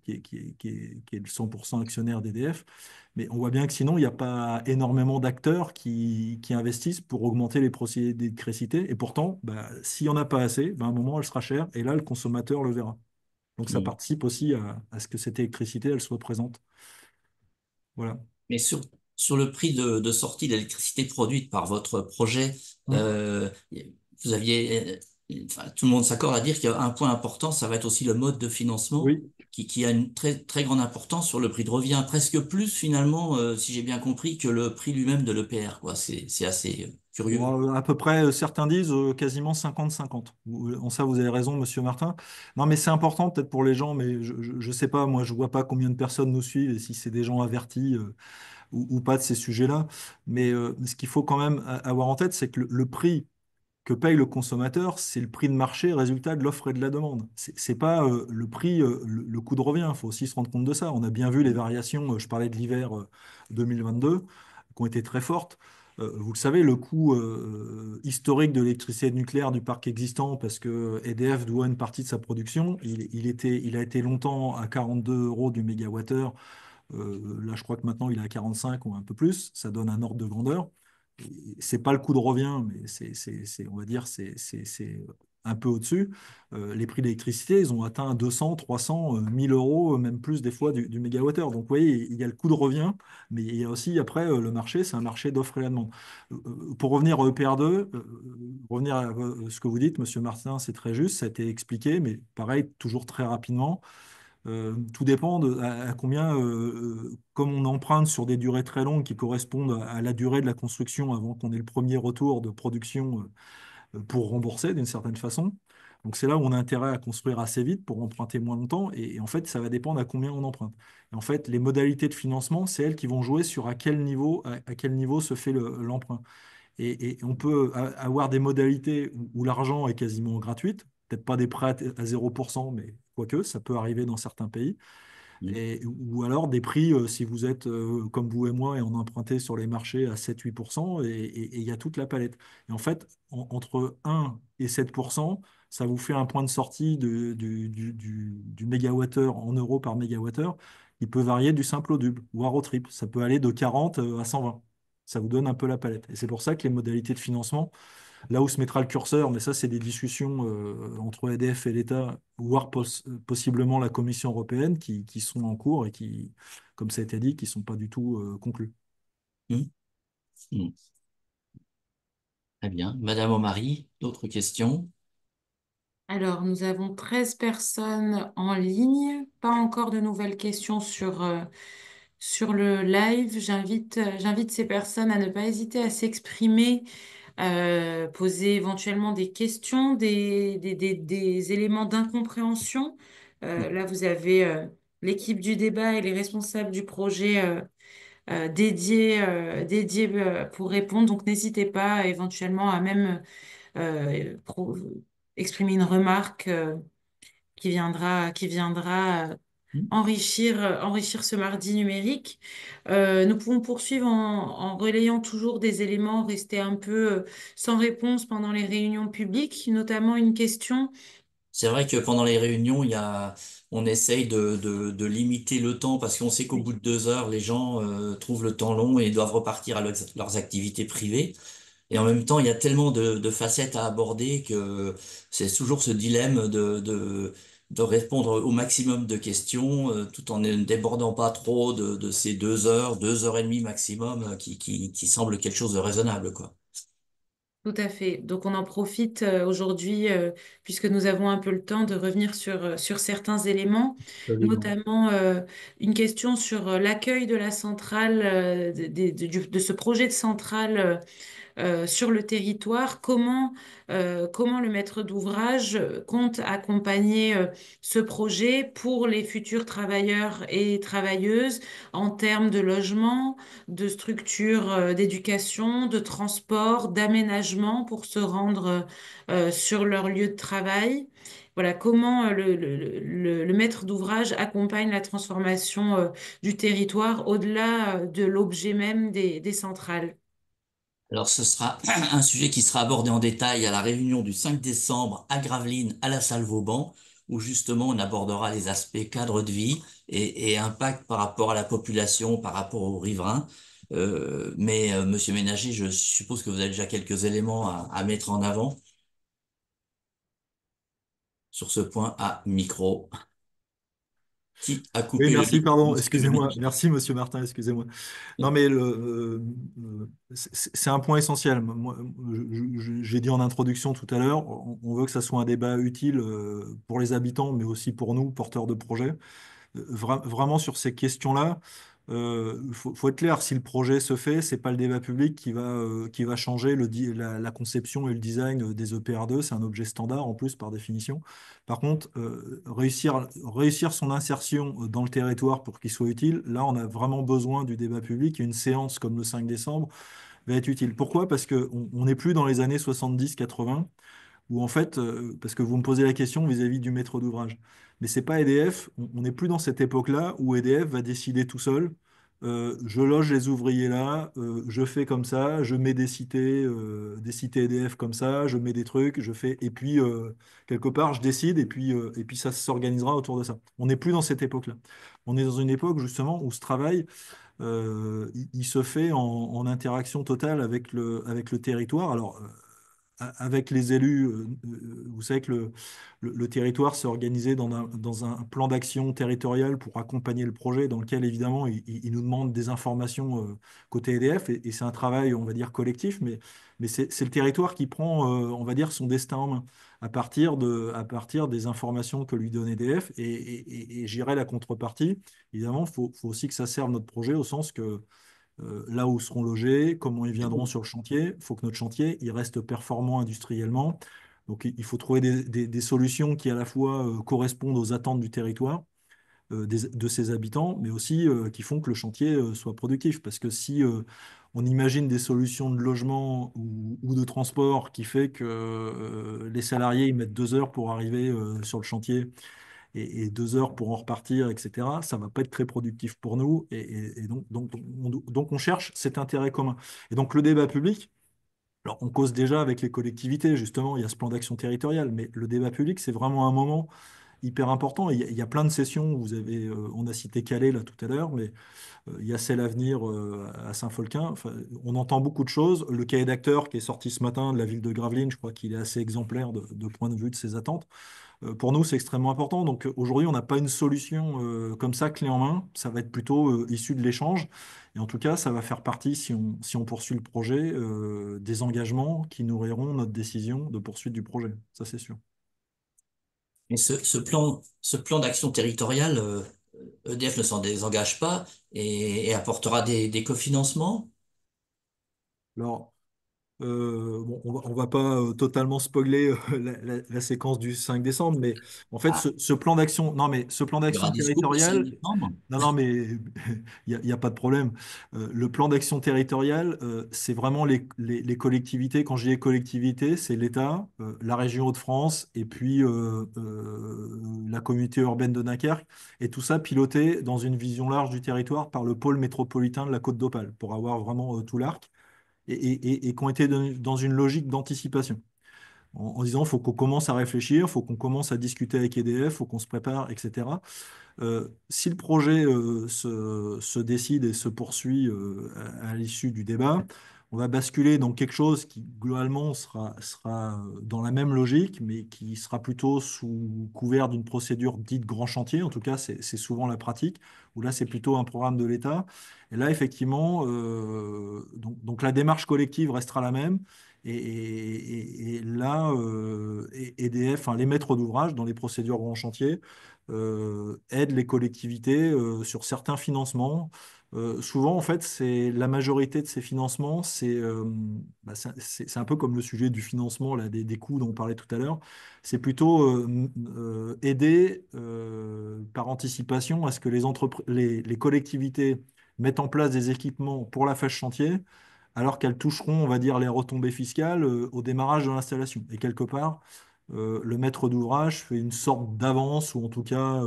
qui est le 100% actionnaire d'EDF. Mais on voit bien que sinon, il n'y a pas énormément d'acteurs qui investissent pour augmenter les procédés d'électricité. Et pourtant, bah, s'il n'y en a pas assez, bah, à un moment, elle sera chère. Et là, le consommateur le verra. Donc ça Hmm. participe aussi à ce que cette électricité, elle soit présente. Voilà. Mais sur le prix de sortie de l'électricité produite par votre projet, Mm. euh, vous aviez, enfin, tout le monde s'accorde à dire qu'il y a un point important, ça va être aussi le mode de financement Oui. qui a une très, très grande importance sur le prix de revient, presque plus finalement, si j'ai bien compris, que le prix lui-même de l'EPR, quoi. C'est assez curieux. Bon, à peu près, certains disent quasiment 50-50. En ça, vous avez raison, Monsieur Martin. Non, mais c'est important peut-être pour les gens, mais je ne sais pas, moi, je vois pas combien de personnes nous suivent et si c'est des gens avertis ou pas de ces sujets-là. Mais ce qu'il faut quand même avoir en tête, c'est que le prix que paye le consommateur, c'est le prix de marché, résultat de l'offre et de la demande. C'est pas le prix, le coût de revient. Il faut aussi se rendre compte de ça. On a bien vu les variations, je parlais de l'hiver 2022, qui ont été très fortes. Vous le savez, le coût historique de l'électricité nucléaire du parc existant, parce que EDF doit une partie de sa production, il a été longtemps à 42 euros du mégawattheure. Là, je crois que maintenant, il est à 45 ou un peu plus. Ça donne un ordre de grandeur. C'est pas le coût de revient, mais on va dire, c'est un peu au-dessus, les prix de l'électricité, ils ont atteint 200, 300, 1000 euros, même plus des fois du mégawattheure. Donc, vous voyez, il y a le coût de revient, mais il y a aussi, après, le marché, c'est un marché d'offre et la demande. Pour revenir à EPR2, revenir à ce que vous dites, Monsieur Martin, c'est très juste, ça a été expliqué, mais pareil, toujours très rapidement. Tout dépend à combien, comme on emprunte sur des durées très longues qui correspondent à la durée de la construction avant qu'on ait le premier retour de production pour rembourser d'une certaine façon. Donc c'est là où on a intérêt à construire assez vite pour emprunter moins longtemps. Et en fait, ça va dépendre à combien on emprunte. Et en fait, les modalités de financement, c'est elles qui vont jouer sur à quel niveau se fait l'emprunt. Et on peut avoir des modalités où l'argent est quasiment gratuite, peut-être pas des prêts à 0%, mais quoique, ça peut arriver dans certains pays. Ou alors des prix, si vous êtes comme vous et moi et on empruntait sur les marchés à 7-8%, et il y a toute la palette. Et en fait, entre 1 et 7%, ça vous fait un point de sortie du mégawattheure en euros par mégawattheure qui peut varier du simple au double, voire au triple. Ça peut aller de 40 à 120. Ça vous donne un peu la palette. Et c'est pour ça que les modalités de financement, là où se mettra le curseur, mais ça, c'est des discussions entre EDF et l'État, voire possiblement la Commission européenne, qui sont en cours et qui, comme ça a été dit, qui ne sont pas du tout conclues. Hmm. Hmm. Très bien. Madame Omari, d'autres questions? Alors, nous avons 13 personnes en ligne. Pas encore de nouvelles questions sur le live. J'invite ces personnes à ne pas hésiter à s'exprimer, poser éventuellement des questions, des éléments d'incompréhension. Là, vous avez l'équipe du débat et les responsables du projet dédiés pour répondre. Donc, n'hésitez pas éventuellement à même exprimer une remarque qui viendra Hmm. enrichir ce mardi numérique. Nous pouvons poursuivre en relayant toujours des éléments restés un peu sans réponse pendant les réunions publiques, notamment une question. C'est vrai que pendant les réunions, on essaye de limiter le temps parce qu'on sait qu'au bout de 2 heures, les gens trouvent le temps long et doivent repartir à leurs activités privées. Et en même temps, il y a tellement de facettes à aborder que c'est toujours ce dilemme de répondre au maximum de questions tout en ne débordant pas trop de ces 2 heures, 2 heures et demie maximum qui semble quelque chose de raisonnable, quoi. Tout à fait. Donc on en profite aujourd'hui, puisque nous avons un peu le temps de revenir sur certains éléments, Absolument. notamment une question sur l'accueil de la centrale, de ce projet de centrale sur le territoire, comment le maître d'ouvrage compte accompagner ce projet pour les futurs travailleurs et travailleuses en termes de logement, de structure d'éducation, de transport, d'aménagement pour se rendre sur leur lieu de travail. Voilà, comment le maître d'ouvrage accompagne la transformation du territoire au-delà de l'objet même des centrales. Alors, ce sera un sujet qui sera abordé en détail à la réunion du 5 décembre à Gravelines, à la salle Vauban, où justement on abordera les aspects cadre de vie et impact par rapport à la population, par rapport aux riverains. Mais Monsieur Ménager, je suppose que vous avez déjà quelques éléments à mettre en avant sur ce point à micro. Qui a Oui, coupé le merci, micro, pardon, Monsieur excusez-moi. Ménager? Merci, Monsieur Martin, excusez-moi. Non, mais c'est un point essentiel. Moi, j'ai dit en introduction tout à l'heure, on veut que ça soit un débat utile pour les habitants, mais aussi pour nous, porteurs de projets. Vraiment sur ces questions-là, faut être clair, si le projet se fait, c'est pas le débat public qui va changer la conception et le design des EPR2, c'est un objet standard en plus par définition. Par contre, réussir son insertion dans le territoire pour qu'il soit utile, là on a vraiment besoin du débat public et une séance comme le 5 décembre va être utile. Pourquoi? Parce qu'on n'est plus dans les années 70-80 ou en fait, parce que vous me posez la question vis-à-vis du maître d'ouvrage. Mais c'est pas EDF, on n'est plus dans cette époque-là où EDF va décider tout seul. Je loge les ouvriers là, je fais comme ça, je mets des cités EDF comme ça, je mets des trucs, je fais, et puis quelque part je décide, et puis ça s'organisera autour de ça. On n'est plus dans cette époque-là. On est dans une époque justement où ce travail, il se fait en interaction totale avec le territoire. Alors, avec les élus, vous savez que le territoire s'est organisé dans un plan d'action territorial pour accompagner le projet, dans lequel évidemment il nous demande des informations côté EDF, et c'est un travail, on va dire, collectif, mais c'est le territoire qui prend, on va dire, son destin en main à partir des informations que lui donne EDF, et gérer la contrepartie. Évidemment, faut aussi que ça serve notre projet au sens que là où seront logés, comment ils viendront sur le chantier. Il faut que notre chantier il reste performant industriellement. Donc il faut trouver des solutions qui à la fois correspondent aux attentes du territoire, de ses habitants, mais aussi qui font que le chantier soit productif. Parce que si on imagine des solutions de logement ou de transport qui fait que les salariés ils mettent 2 heures pour arriver sur le chantier et 2 heures pour en repartir, etc., ça ne va pas être très productif pour nous. Et donc, on cherche cet intérêt commun. Et donc, le débat public, alors on cause déjà avec les collectivités, justement, il y a ce plan d'action territorial, mais le débat public, c'est vraiment un moment hyper important. Il y a plein de sessions, on a cité Calais là tout à l'heure, mais il y a celle à venir à Saint-Folquin. Enfin, on entend beaucoup de choses. Le cahier d'acteurs qui est sorti ce matin de la ville de Gravelines, je crois qu'il est assez exemplaire de point de vue de ses attentes. Pour nous, c'est extrêmement important. Donc aujourd'hui, on n'a pas une solution comme ça, clé en main. Ça va être plutôt issu de l'échange. Et en tout cas, ça va faire partie, si on poursuit le projet, des engagements qui nourriront notre décision de poursuite du projet. Ça, c'est sûr. Mais ce plan d'action territoriale, EDF ne s'en désengage pas et apportera des cofinancements. Alors, bon, on va pas totalement spoiler la séquence du 5 décembre, mais en fait, Ah, ce plan d'action, non, mais ce plan il y aura d'action des scoops le 5 territorial, décembre. non, non, mais il y a pas de problème. Le plan d'action territorial, c'est vraiment les collectivités. Quand je dis les collectivités, c'est l'État, la région Hauts-de-France et puis la communauté urbaine de Dunkerque. Et tout ça piloté dans une vision large du territoire par le pôle métropolitain de la Côte d'Opale, pour avoir vraiment tout l'arc et qui ont été dans une logique d'anticipation. En disant, il faut qu'on commence à réfléchir, il faut qu'on commence à discuter avec EDF, il faut qu'on se prépare, etc. Si le projet se décide et se poursuit à l'issue du débat, on va basculer dans quelque chose qui globalement sera dans la même logique, mais qui sera plutôt sous couvert d'une procédure dite grand chantier. En tout cas, c'est souvent la pratique, où là, c'est plutôt un programme de l'État. Et là, effectivement, donc la démarche collective restera la même. Et là, EDF, enfin, les maîtres d'ouvrage dans les procédures grand chantier, aide les collectivités sur certains financements. Souvent, en fait, c'est la majorité de ces financements, c'est un peu comme le sujet du financement là, des coûts dont on parlait tout à l'heure. C'est plutôt aider par anticipation à ce que les collectivités mettent en place des équipements pour la phase chantier, alors qu'elles toucheront, on va dire, les retombées fiscales au démarrage de l'installation. Et quelque part, le maître d'ouvrage fait une sorte d'avance, ou en tout cas,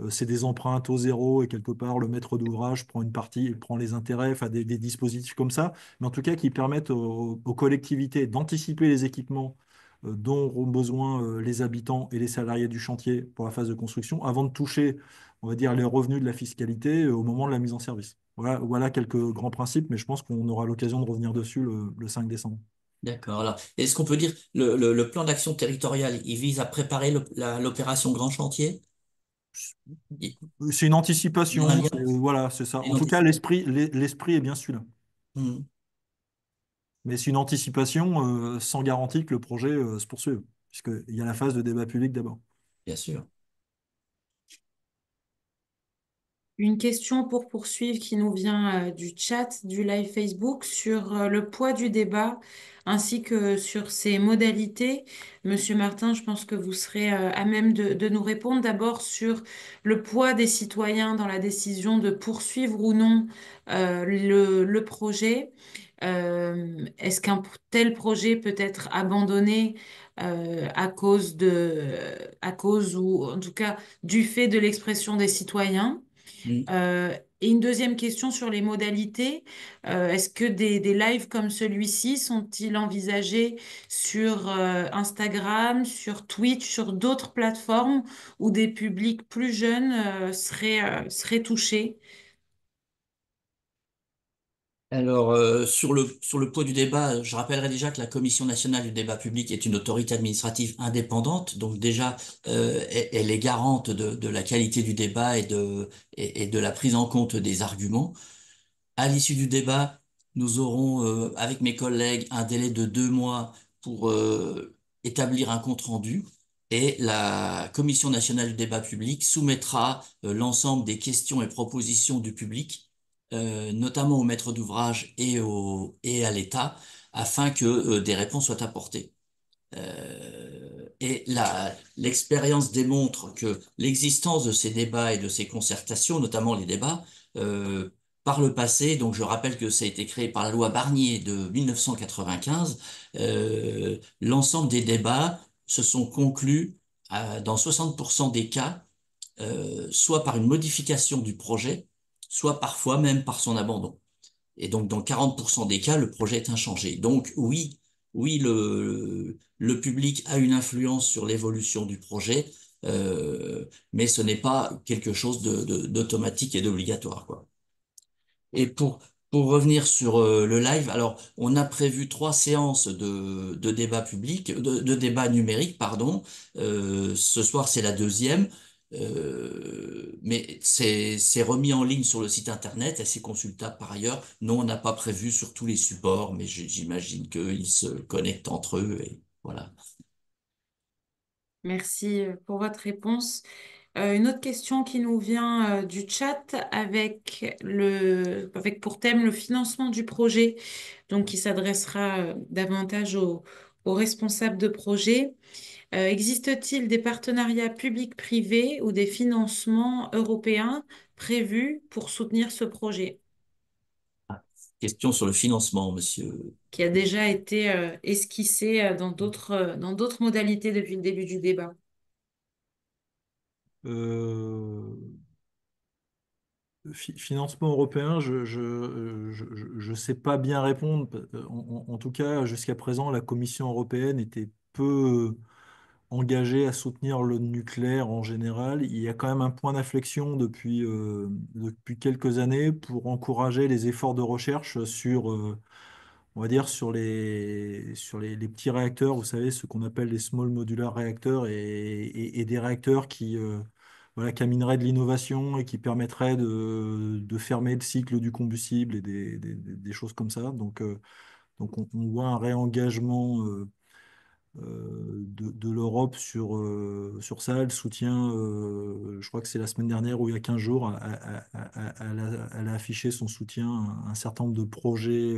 c'est des emprunts au zéro, et quelque part, le maître d'ouvrage prend une partie, il prend les intérêts, enfin des dispositifs comme ça, mais en tout cas qui permettent aux collectivités d'anticiper les équipements dont auront besoin les habitants et les salariés du chantier pour la phase de construction, avant de toucher, on va dire, les revenus de la fiscalité au moment de la mise en service. Voilà quelques grands principes, mais je pense qu'on aura l'occasion de revenir dessus le 5 décembre. D'accord. Alors, est-ce qu'on peut dire le plan d'action territorial, il vise à préparer l'opération grand chantier? Il C'est une il y en a anticipation, bien voilà, c'est ça. En une tout cas, anticipation. l'esprit est bien celui-là. Hmm, Mais c'est une anticipation sans garantie que le projet se poursuive, puisqu'il y a la phase de débat public d'abord. bien sûr. Une question pour poursuivre qui nous vient du chat du live Facebook sur le poids du débat ainsi que sur ses modalités. Monsieur Martin, je pense que vous serez à même de nous répondre d'abord sur le poids des citoyens dans la décision de poursuivre ou non le projet. Est-ce qu'un tel projet peut être abandonné à cause ou en tout cas du fait de l'expression des citoyens? Hmm. Et une deuxième question sur les modalités. Est-ce que des lives comme celui-ci sont-ils envisagés sur Instagram, sur Twitch, sur d'autres plateformes où des publics plus jeunes seraient touchés? Alors, sur le poids du débat, je rappellerai déjà que la Commission nationale du débat public est une autorité administrative indépendante, donc déjà, elle est garante de la qualité du débat et de la prise en compte des arguments. À l'issue du débat, nous aurons, avec mes collègues, un délai de 2 mois pour établir un compte-rendu. Et la Commission nationale du débat public soumettra l'ensemble des questions et propositions du public, notamment aux maîtres d'ouvrage et à l'État, afin que des réponses soient apportées. Et l'expérience démontre que l'existence de ces débats et de ces concertations, notamment les débats, euh, par le passé, donc je rappelle que ça a été créé par la loi Barnier de 1995, l'ensemble des débats se sont conclus dans 60% des cas, soit par une modification du projet, soit parfois même par son abandon. Et donc, dans 40% des cas, le projet est inchangé. Donc, oui, oui, le public a une influence sur l'évolution du projet, mais ce n'est pas quelque chose d'automatique et d'obligatoire, quoi. Et pour revenir sur le live, alors on a prévu 3 séances de débat public, de débat numérique, pardon. Ce soir, c'est la deuxième. Mais c'est remis en ligne sur le site internet et c'est consultable par ailleurs. Non, on n'a pas prévu sur tous les supports, mais j'imagine qu'ils se connectent entre eux et voilà. Merci pour votre réponse. Une autre question qui nous vient du chat avec pour thème le financement du projet, donc qui s'adressera davantage aux responsables de projet. Existe-t-il des partenariats publics-privés ou des financements européens prévus pour soutenir ce projet, Question sur le financement, monsieur. qui a déjà été esquissé dans d'autres modalités depuis le début du débat? Euh, Financement européen, je sais pas bien répondre. En tout cas, jusqu'à présent, la Commission européenne était peu engagée à soutenir le nucléaire en général. Il y a quand même un point d'inflexion depuis quelques années pour encourager les efforts de recherche sur, on va dire, les petits réacteurs, vous savez, ce qu'on appelle les small modular réacteurs et des réacteurs voilà, qui amineraient de l'innovation et qui permettraient de fermer le cycle du combustible et des choses comme ça. Donc on voit un réengagement de l'Europe sur ça. Elle soutient, je crois que c'est la semaine dernière ou il y a 15 jours, elle a affiché son soutien à un certain nombre de projets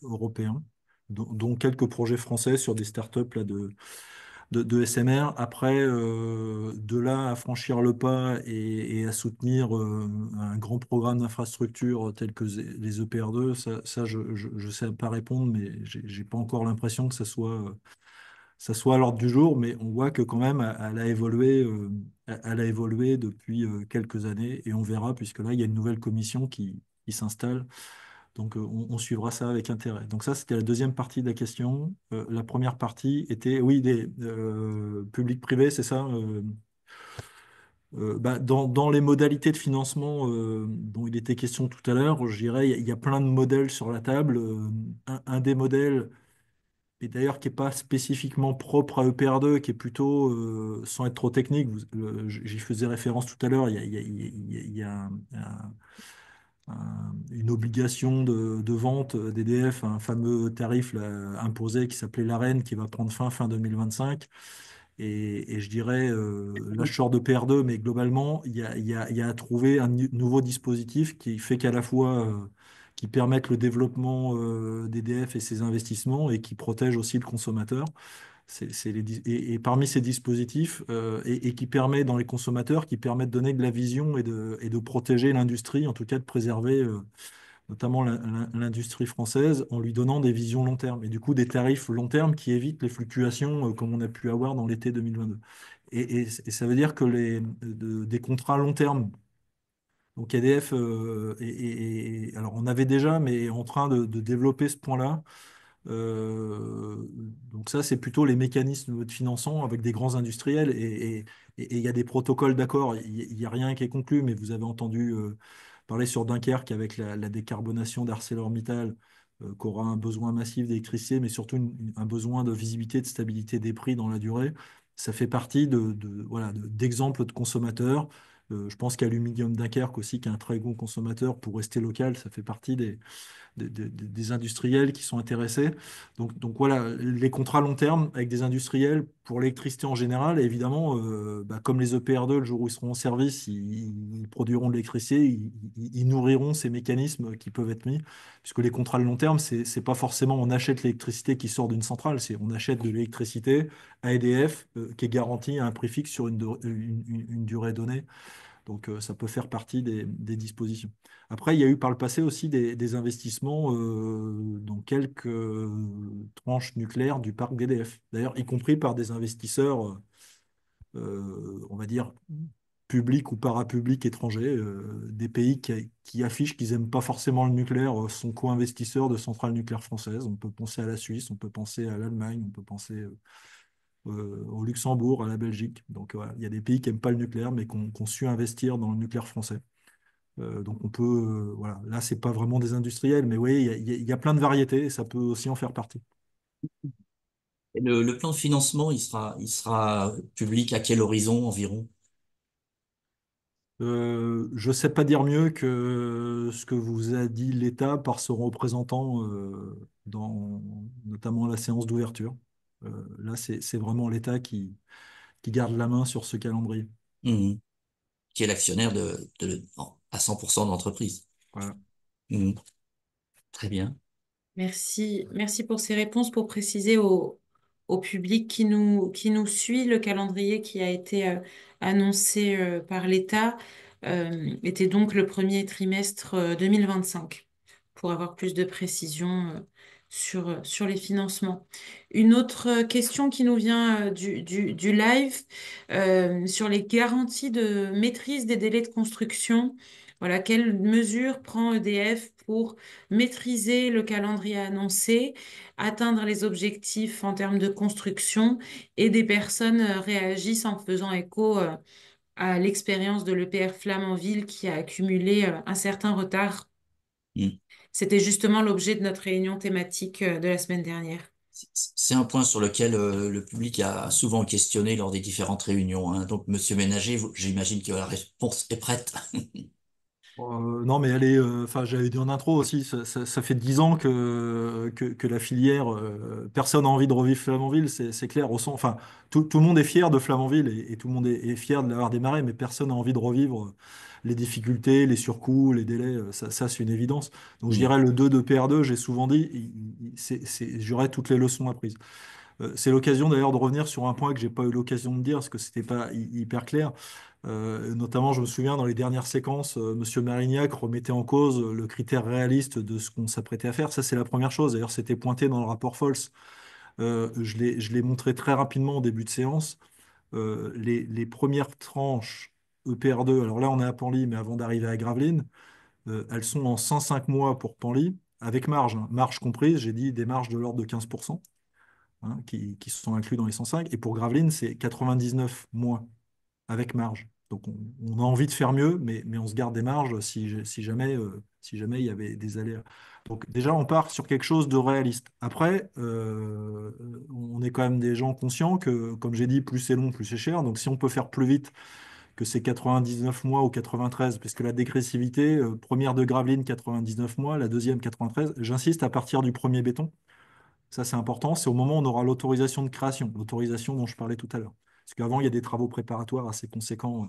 européens, dont quelques projets français sur des startups là, de SMR. Après, de là à franchir le pas et à soutenir un grand programme d'infrastructure tel que les EPR2, ça je ne sais pas répondre, mais j'ai pas encore l'impression que ça soit à l'ordre du jour, mais on voit que quand même, elle a évolué depuis quelques années et on verra, puisque là, il y a une nouvelle commission qui s'installe. Donc, on suivra ça avec intérêt. Donc, ça, c'était la deuxième partie de la question. La première partie était, oui, des publics-privés, c'est ça. Bah, dans les modalités de financement dont il était question tout à l'heure, je dirais, il y a plein de modèles sur la table. Un des modèles et d'ailleurs qui n'est pas spécifiquement propre à EPR2, qui est plutôt, sans être trop technique, j'y faisais référence tout à l'heure, il y a une obligation de vente d'EDF, un fameux tarif là, imposé qui s'appelait l'AREN, qui va prendre fin 2025. Et je dirais, là je sors de PR2, mais globalement, il y a à trouver un nouveau dispositif qui fait qu'à la fois qui permette le développement d'EDF et ses investissements et qui protège aussi le consommateur. Et parmi ces dispositifs, et qui permet dans les consommateurs, qui permet de donner de la vision et de protéger l'industrie, en tout cas de préserver notamment l'industrie française, en lui donnant des visions long terme, et du coup des tarifs long terme qui évitent les fluctuations comme on a pu avoir dans l'été 2022. Et ça veut dire que des contrats long terme, donc EDF, alors on avait déjà, mais est en train de développer ce point-là. Donc ça, c'est plutôt les mécanismes de financement avec des grands industriels et il y a des protocoles d'accord. Il n'y a rien qui est conclu, mais vous avez entendu parlais sur Dunkerque avec la décarbonation d'ArcelorMittal, qui aura un besoin massif d'électricité, mais surtout un besoin de visibilité, de stabilité des prix dans la durée. Ça fait partie voilà, d'exemples de consommateurs. Je pense qu'Aluminium Dunkerque aussi, qui est un très gros consommateur pour rester local, ça fait partie des industriels qui sont intéressés. Donc voilà, les contrats long terme avec des industriels pour l'électricité en général, et évidemment, comme les EPR2, le jour où ils seront en service, ils produiront de l'électricité, ils nourriront ces mécanismes qui peuvent être mis, puisque les contrats de long terme, c'est pas forcément on achète l'électricité qui sort d'une centrale, c'est on achète de l'électricité à EDF qui est garantie à un prix fixe sur une durée donnée. Donc, ça peut faire partie des dispositions. Après, il y a eu par le passé aussi des investissements dans quelques tranches nucléaires du parc d'EDF. D'ailleurs, y compris par des investisseurs, on va dire, publics ou parapublics étrangers, des pays qui affichent qu'ils n'aiment pas forcément le nucléaire, sont co-investisseurs de centrales nucléaires françaises. On peut penser à la Suisse, on peut penser à l'Allemagne, on peut penser au Luxembourg, à la Belgique. Donc voilà, il y a des pays qui n'aiment pas le nucléaire, mais qui ont su investir dans le nucléaire français. Donc on peut, voilà, là, c'est pas vraiment des industriels, mais oui, il y a plein de variétés et ça peut aussi en faire partie. Et le plan de financement, il sera public à quel horizon environ? Je ne sais pas dire mieux que ce que vous a dit l'État par son représentant dans notamment la séance d'ouverture. Là, c'est vraiment l'État qui garde la main sur ce calendrier. Mhm. Qui est l'actionnaire à 100% de l'entreprise. Voilà. Mhm. Très bien. Merci pour ces réponses, pour préciser au public qui nous suit le calendrier qui a été annoncé par l'État était donc le premier trimestre 2025 pour avoir plus de précision sur les financements. Une autre question qui nous vient du live sur les garanties de maîtrise des délais de construction. Voilà, quelles mesures prend EDF pour maîtriser le calendrier annoncé, atteindre les objectifs en termes de construction et des personnes réagissent en faisant écho à l'expérience de l'EPR Flamanville qui a accumulé un certain retard. Mhm. C'était justement l'objet de notre réunion thématique de la semaine dernière. C'est un point sur lequel le public a souvent questionné lors des différentes réunions, hein. Donc, Monsieur Ménager, j'imagine que la réponse est prête. Non, mais elle est, enfin, j'avais dit en intro aussi, ça fait 10 ans que la filière, personne n'a envie de revivre Flamanville, c'est clair. Enfin, tout le monde est fier de Flamanville et tout le monde est fier de l'avoir démarré, mais personne n'a envie de revivre les difficultés, les surcoûts, les délais. Ça, c'est une évidence. Donc, je Mhm. dirais le 2 de PR2, j'ai souvent dit, j'aurais toutes les leçons apprises. C'est l'occasion d'ailleurs de revenir sur un point que j'ai pas eu l'occasion de dire parce que c'était pas hyper clair. Notamment, je me souviens dans les dernières séquences, Monsieur Marignac remettait en cause le critère réaliste de ce qu'on s'apprêtait à faire. Ça, c'est la première chose. D'ailleurs, c'était pointé dans le rapport Fols. Je l'ai montré très rapidement au début de séance. Les premières tranches EPR2, alors là, on est à Panly, mais avant d'arriver à Gravelines, elles sont en 105 mois pour Panly, avec marge, hein. Marge comprise, j'ai dit des marges de l'ordre de 15%, hein, qui sont inclus dans les 105. Et pour Gravelines, c'est 99 mois avec marge. Donc on a envie de faire mieux, mais on se garde des marges si jamais il y avait des aléas. Donc déjà, on part sur quelque chose de réaliste. Après, on est quand même des gens conscients que, comme j'ai dit, plus c'est long, plus c'est cher. Donc si on peut faire plus vite que ces 99 mois ou 93, puisque la dégressivité, première de Gravelines, 99 mois, la deuxième, 93, j'insiste, à partir du premier béton. Ça, c'est important. C'est au moment où on aura l'autorisation de création, l'autorisation dont je parlais tout à l'heure. Parce qu'avant, il y a des travaux préparatoires assez conséquents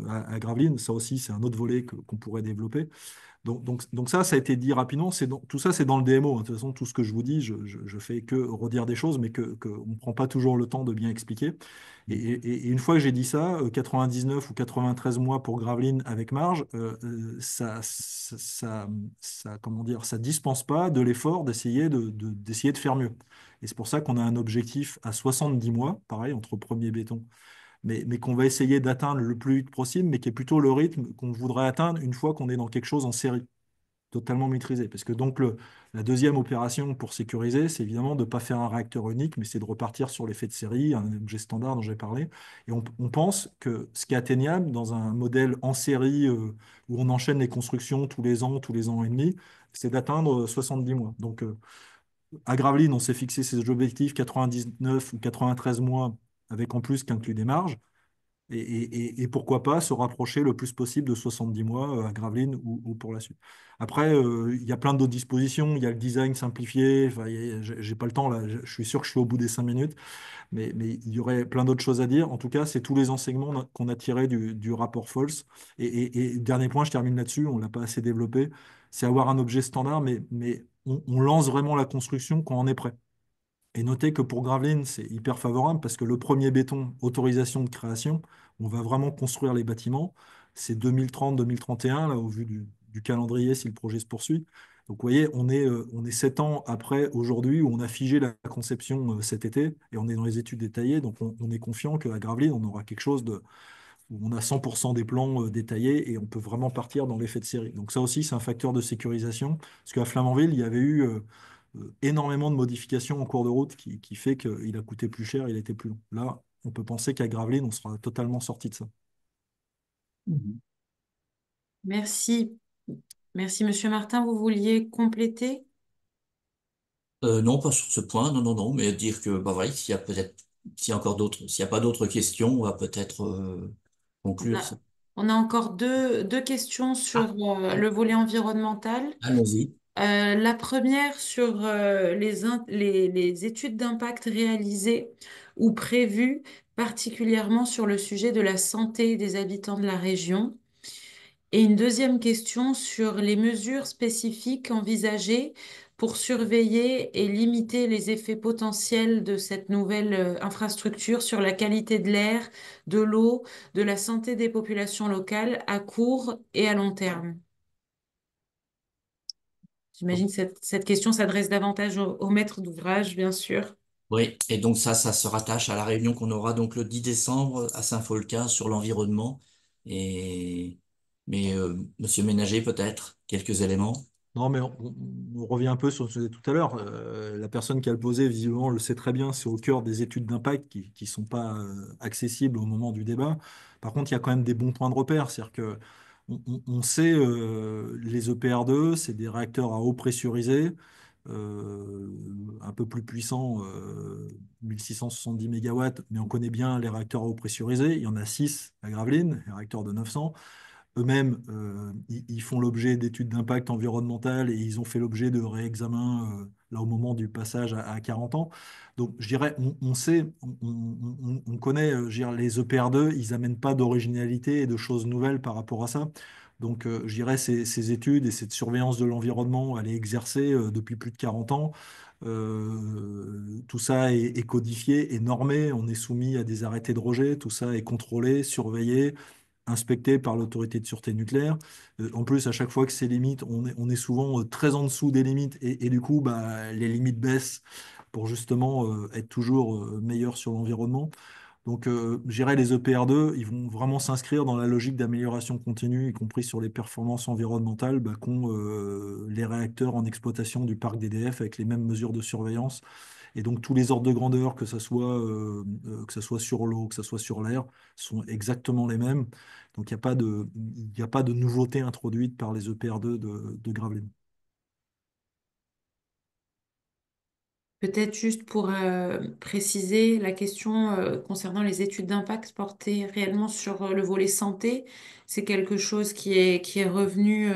à Gravelines. Ça aussi, c'est un autre volet qu'on pourrait développer. Donc ça a été dit rapidement. Tout ça, c'est dans le DMO, hein. De toute façon, tout ce que je vous dis, je fais que redire des choses, mais on ne prend pas toujours le temps de bien expliquer. Et une fois que j'ai dit ça, 99 ou 93 mois pour Gravelines avec marge, comment dire, ça dispense pas de l'effort d'essayer de faire mieux. Et c'est pour ça qu'on a un objectif à 70 mois, pareil, entre premier béton, mais qu'on va essayer d'atteindre le plus vite possible, mais qui est plutôt le rythme qu'on voudrait atteindre une fois qu'on est dans quelque chose en série. totalement maîtrisé. Parce que donc la deuxième opération pour sécuriser, c'est évidemment de ne pas faire un réacteur unique, mais c'est de repartir sur l'effet de série, un objet standard dont j'ai parlé. Et on pense que ce qui est atteignable dans un modèle en série où on enchaîne les constructions tous les ans et demi, c'est d'atteindre 70 mois. Donc à Gravelines, on s'est fixé ces objectifs 99 ou 93 mois avec en plus qu'inclut des marges. Et pourquoi pas se rapprocher le plus possible de 70 mois à Gravelines ou pour la suite. Après, il y a plein d'autres dispositions. Il y a le design simplifié. Enfin, j'ai pas le temps là. Je suis sûr que je suis au bout des 5 minutes. Mais il y aurait plein d'autres choses à dire. En tout cas, c'est tous les enseignements qu'on a tirés du rapport Falls. Et dernier point, je termine là-dessus. On l'a pas assez développé. C'est avoir un objet standard, mais on lance vraiment la construction quand on est prêt. Et notez que pour Gravelines, c'est hyper favorable parce que le premier béton, autorisation de création, on va vraiment construire les bâtiments. C'est 2030-2031, là, au vu du calendrier, si le projet se poursuit. Donc, vous voyez, on est 7 ans après aujourd'hui où on a figé la conception cet été et on est dans les études détaillées. Donc, on est confiant qu'à Gravelines, on aura quelque chose où on a 100% des plans détaillés et on peut vraiment partir dans l'effet de série. Donc, ça aussi, c'est un facteur de sécurisation. Parce qu'à Flamanville, il y avait eu énormément de modifications en cours de route qui fait qu'il a coûté plus cher, il a été plus long. Là, on peut penser qu'à Gravelines, on sera totalement sorti de ça. Mhm. Merci. Merci, Monsieur Martin. Vous vouliez compléter? Non, pas sur ce point, non, non, non, mais dire que, bah voilà, s'il y a encore d'autres, s'il n'y a pas d'autres questions, on va peut-être On conclure ça. a, on a encore deux questions Ah, sur le volet environnemental. allons-y. La première sur les études d'impact réalisées ou prévues, particulièrement sur le sujet de la santé des habitants de la région. Et une deuxième question sur les mesures spécifiques envisagées pour surveiller et limiter les effets potentiels de cette nouvelle infrastructure sur la qualité de l'air, de l'eau, de la santé des populations locales à court et à long terme. J'imagine que cette question s'adresse davantage au maître d'ouvrage, bien sûr. Oui, et donc ça se rattache à la réunion qu'on aura donc le 10 décembre à Saint-Folquin sur l'environnement. Et mais Monsieur Ménager, peut-être quelques éléments. Non, mais on revient un peu sur ce que je disais tout à l'heure. La personne qui a le posé, visiblement, le sait très bien, c'est au cœur des études d'impact qui ne sont pas accessibles au moment du débat. Par contre, il y a quand même des bons points de repère. C'est-à-dire que on sait, les EPR2, c'est des réacteurs à eau pressurisée, un peu plus puissants, 1670 mégawatts, mais on connaît bien les réacteurs à eau pressurisée. Il y en a 6 à Gravelines, les réacteurs de 900. Eux-mêmes, ils font l'objet d'études d'impact environnemental et ils ont fait l'objet de réexamens là au moment du passage à 40 ans. Donc, je dirais, on sait, on connaît, je dirais, les EPR2, ils n'amènent pas d'originalité et de choses nouvelles par rapport à ça. Donc, je dirais, ces études et cette surveillance de l'environnement, elle est exercée depuis plus de 40 ans. Tout ça est codifié, est normé, on est soumis à des arrêtés de rejet, tout ça est contrôlé, surveillé, inspecté par l'autorité de sûreté nucléaire. En plus, à chaque fois que ces limites, on est souvent très en dessous des limites et du coup, bah, les limites baissent pour justement être toujours meilleur sur l'environnement. Donc, je dirais les EPR2, ils vont vraiment s'inscrire dans la logique d'amélioration continue, y compris sur les performances environnementales, bah, qu'ont les réacteurs en exploitation du parc d'EDF avec les mêmes mesures de surveillance. Et donc tous les ordres de grandeur, que ça soit sur l'eau, que ça soit sur l'air, sont exactement les mêmes. Donc il n'y a pas de nouveauté introduite par les EPR2 de Gravelines. Peut-être juste pour préciser la question concernant les études d'impact portées réellement sur le volet santé. C'est quelque chose qui est revenu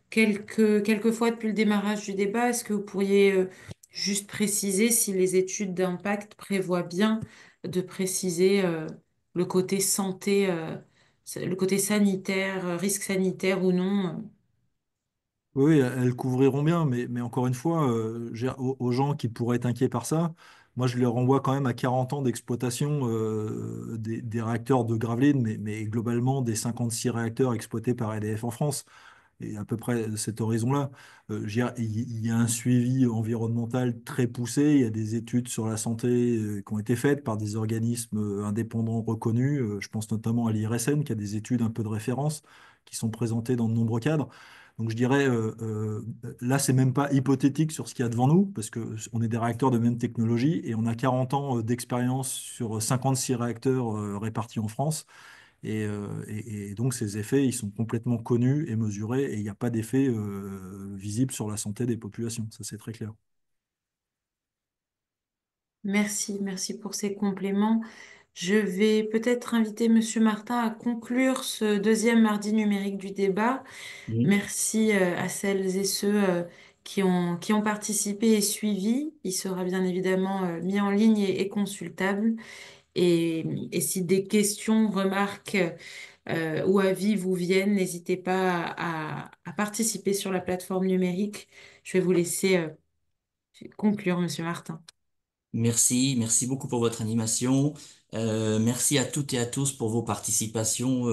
quelques fois depuis le démarrage du débat. Est-ce que vous pourriez juste préciser si les études d'impact prévoient bien de préciser le côté santé, le côté sanitaire, risque sanitaire ou non? Oui, elles couvriront bien, mais encore une fois, aux gens qui pourraient être inquiets par ça, moi je les renvoie quand même à 40 ans d'exploitation des réacteurs de Gravelines, mais globalement des 56 réacteurs exploités par EDF en France. Et à peu près cet horizon-là. Il y a un suivi environnemental très poussé, il y a des études sur la santé qui ont été faites par des organismes indépendants reconnus. Je pense notamment à l'IRSN, qui a des études un peu de référence qui sont présentées dans de nombreux cadres. Donc je dirais, là, c'est même pas hypothétique sur ce qu'il y a devant nous, parce que on est des réacteurs de même technologie et on a 40 ans d'expérience sur 56 réacteurs répartis en France. Et donc ces effets, ils sont complètement connus et mesurés et il n'y a pas d'effet visible sur la santé des populations. Ça, c'est très clair. Merci, merci pour ces compléments. Je vais peut-être inviter Monsieur Martin à conclure ce deuxième mardi numérique du débat. Mhm. Merci à celles et ceux qui ont participé et suivi. Il sera bien évidemment mis en ligne et consultable. Et si des questions, remarques ou avis vous viennent, n'hésitez pas à participer sur la plateforme numérique. Je vais vous laisser conclure, Monsieur Martin. Merci, merci beaucoup pour votre animation. Merci à toutes et à tous pour vos participations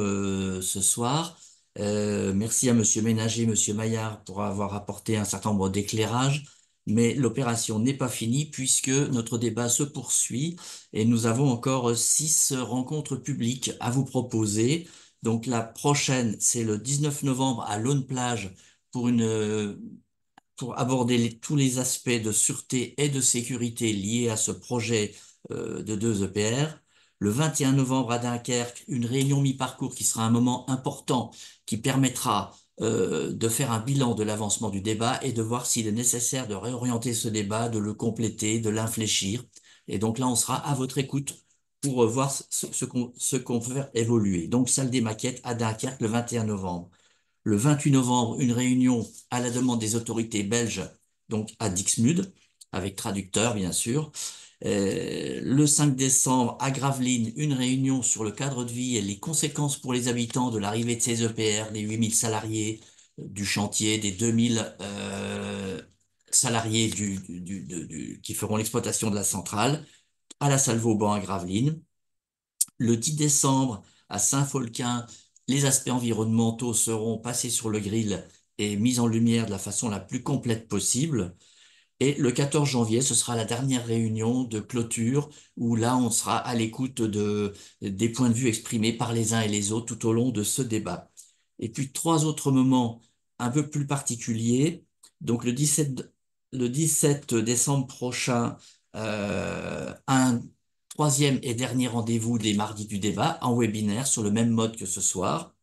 ce soir. Merci à Monsieur Ménager, Monsieur Maillard pour avoir apporté un certain nombre d'éclairages. Mais l'opération n'est pas finie puisque notre débat se poursuit et nous avons encore 6 rencontres publiques à vous proposer. Donc la prochaine, c'est le 19 novembre à Lone Plage pour pour aborder tous les aspects de sûreté et de sécurité liés à ce projet de 2 EPR. Le 21 novembre à Dunkerque, une réunion mi-parcours qui sera un moment important qui permettra de faire un bilan de l'avancement du débat et de voir s'il est nécessaire de réorienter ce débat, de le compléter, de l'infléchir. Et donc là, on sera à votre écoute pour voir ce qu'on peut faire évoluer. Donc, salle des maquettes à Dunkerque le 21 novembre. Le 28 novembre, une réunion à la demande des autorités belges, donc à Dixmude, avec traducteur bien sûr. Le 5 décembre, à Gravelines, une réunion sur le cadre de vie et les conséquences pour les habitants de l'arrivée de ces EPR, des 8000 salariés du chantier, des 2000 salariés qui feront l'exploitation de la centrale, à la salle Vauban à Gravelines. Le 10 décembre, à Saint-Folquin, les aspects environnementaux seront passés sur le grill et mis en lumière de la façon la plus complète possible. Et le 14 janvier, ce sera la dernière réunion de clôture où là, on sera à l'écoute des points de vue exprimés par les uns et les autres tout au long de ce débat. Et puis, 3 autres moments un peu plus particuliers. Donc, le 17 décembre prochain, un troisième et dernier rendez-vous des mardis du débat en webinaire sur le même mode que ce soir.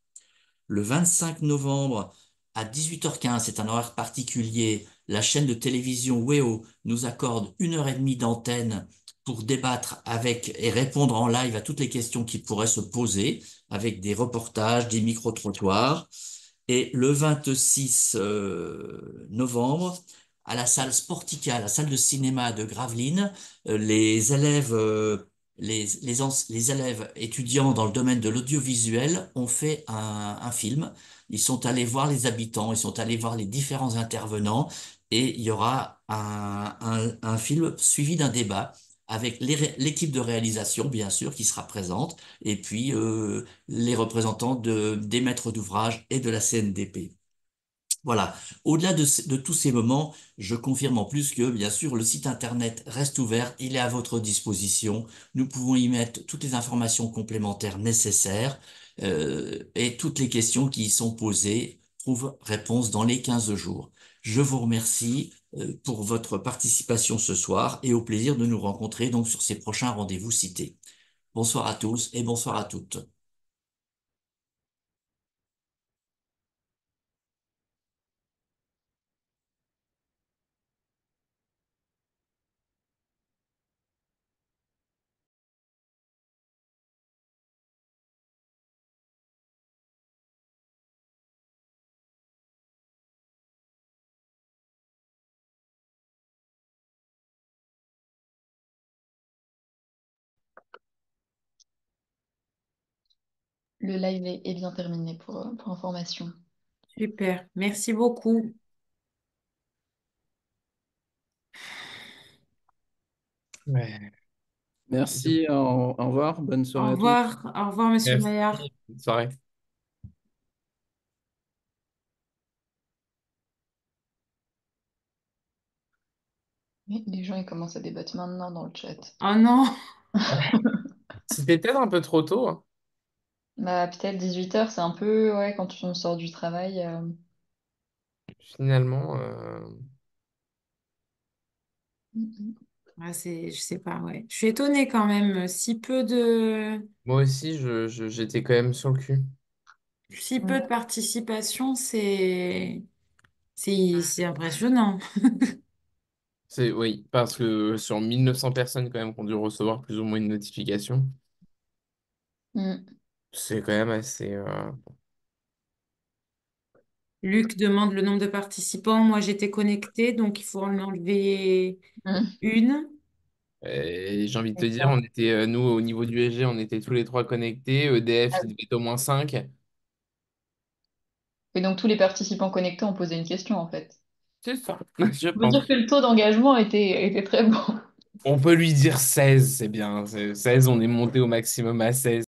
Le 25 novembre à 18h15, c'est un horaire particulier, la chaîne de télévision WEO nous accorde 1 heure et demie d'antenne pour débattre avec et répondre en live à toutes les questions qui pourraient se poser, avec des reportages, des micro-trottoirs. Et le 26 novembre, à la salle Sportica, la salle de cinéma de Gravelines, les élèves, les élèves étudiants dans le domaine de l'audiovisuel ont fait un film. Ils sont allés voir les habitants, ils sont allés voir les différents intervenants et il y aura un film suivi d'un débat avec l'équipe de réalisation, bien sûr, qui sera présente, et puis les représentants des maîtres d'ouvrage et de la CNDP. Voilà. Au-delà de tous ces moments, je confirme en plus que, bien sûr, le site internet reste ouvert, il est à votre disposition. Nous pouvons y mettre toutes les informations complémentaires nécessaires et toutes les questions qui y sont posées trouvent réponse dans les 15 jours. Je vous remercie pour votre participation ce soir et au plaisir de nous rencontrer donc sur ces prochains rendez-vous cités. Bonsoir à tous et bonsoir à toutes. Le live est bien terminé pour information. Super, merci beaucoup. Ouais. Merci, au revoir, bonne soirée à tous. Au revoir, Monsieur Merci. Maillard. Bonne soirée. Mais les gens ils commencent à débattre maintenant dans le chat. Oh non, C'était peut-être un peu trop tôt, hein. Bah peut-être 18h, c'est un peu ouais quand on sort du travail. Finalement, Mhm. Ah, je sais pas, ouais. Je suis étonnée quand même. moi aussi, j'étais quand même sur le cul. Si peu de Mm. participation, c'est impressionnant. Oui, parce que sur 1900 personnes quand même qui ont dû recevoir plus ou moins une notification, Mm. c'est quand même assez... Luc demande le nombre de participants. Moi, j'étais connectée, donc il faut en enlever Mm. une. Et j'ai envie de te dire, D'accord. on était, nous, au niveau du SG, on était tous les trois connectés. EDF, Ah il oui. devait être au moins 5. Et donc tous les participants connectés ont posé une question en fait. C'est ça, je On peut dire pense. que le taux d'engagement était très bon. On peut lui dire 16, c'est bien. 16, on est monté au maximum à 16.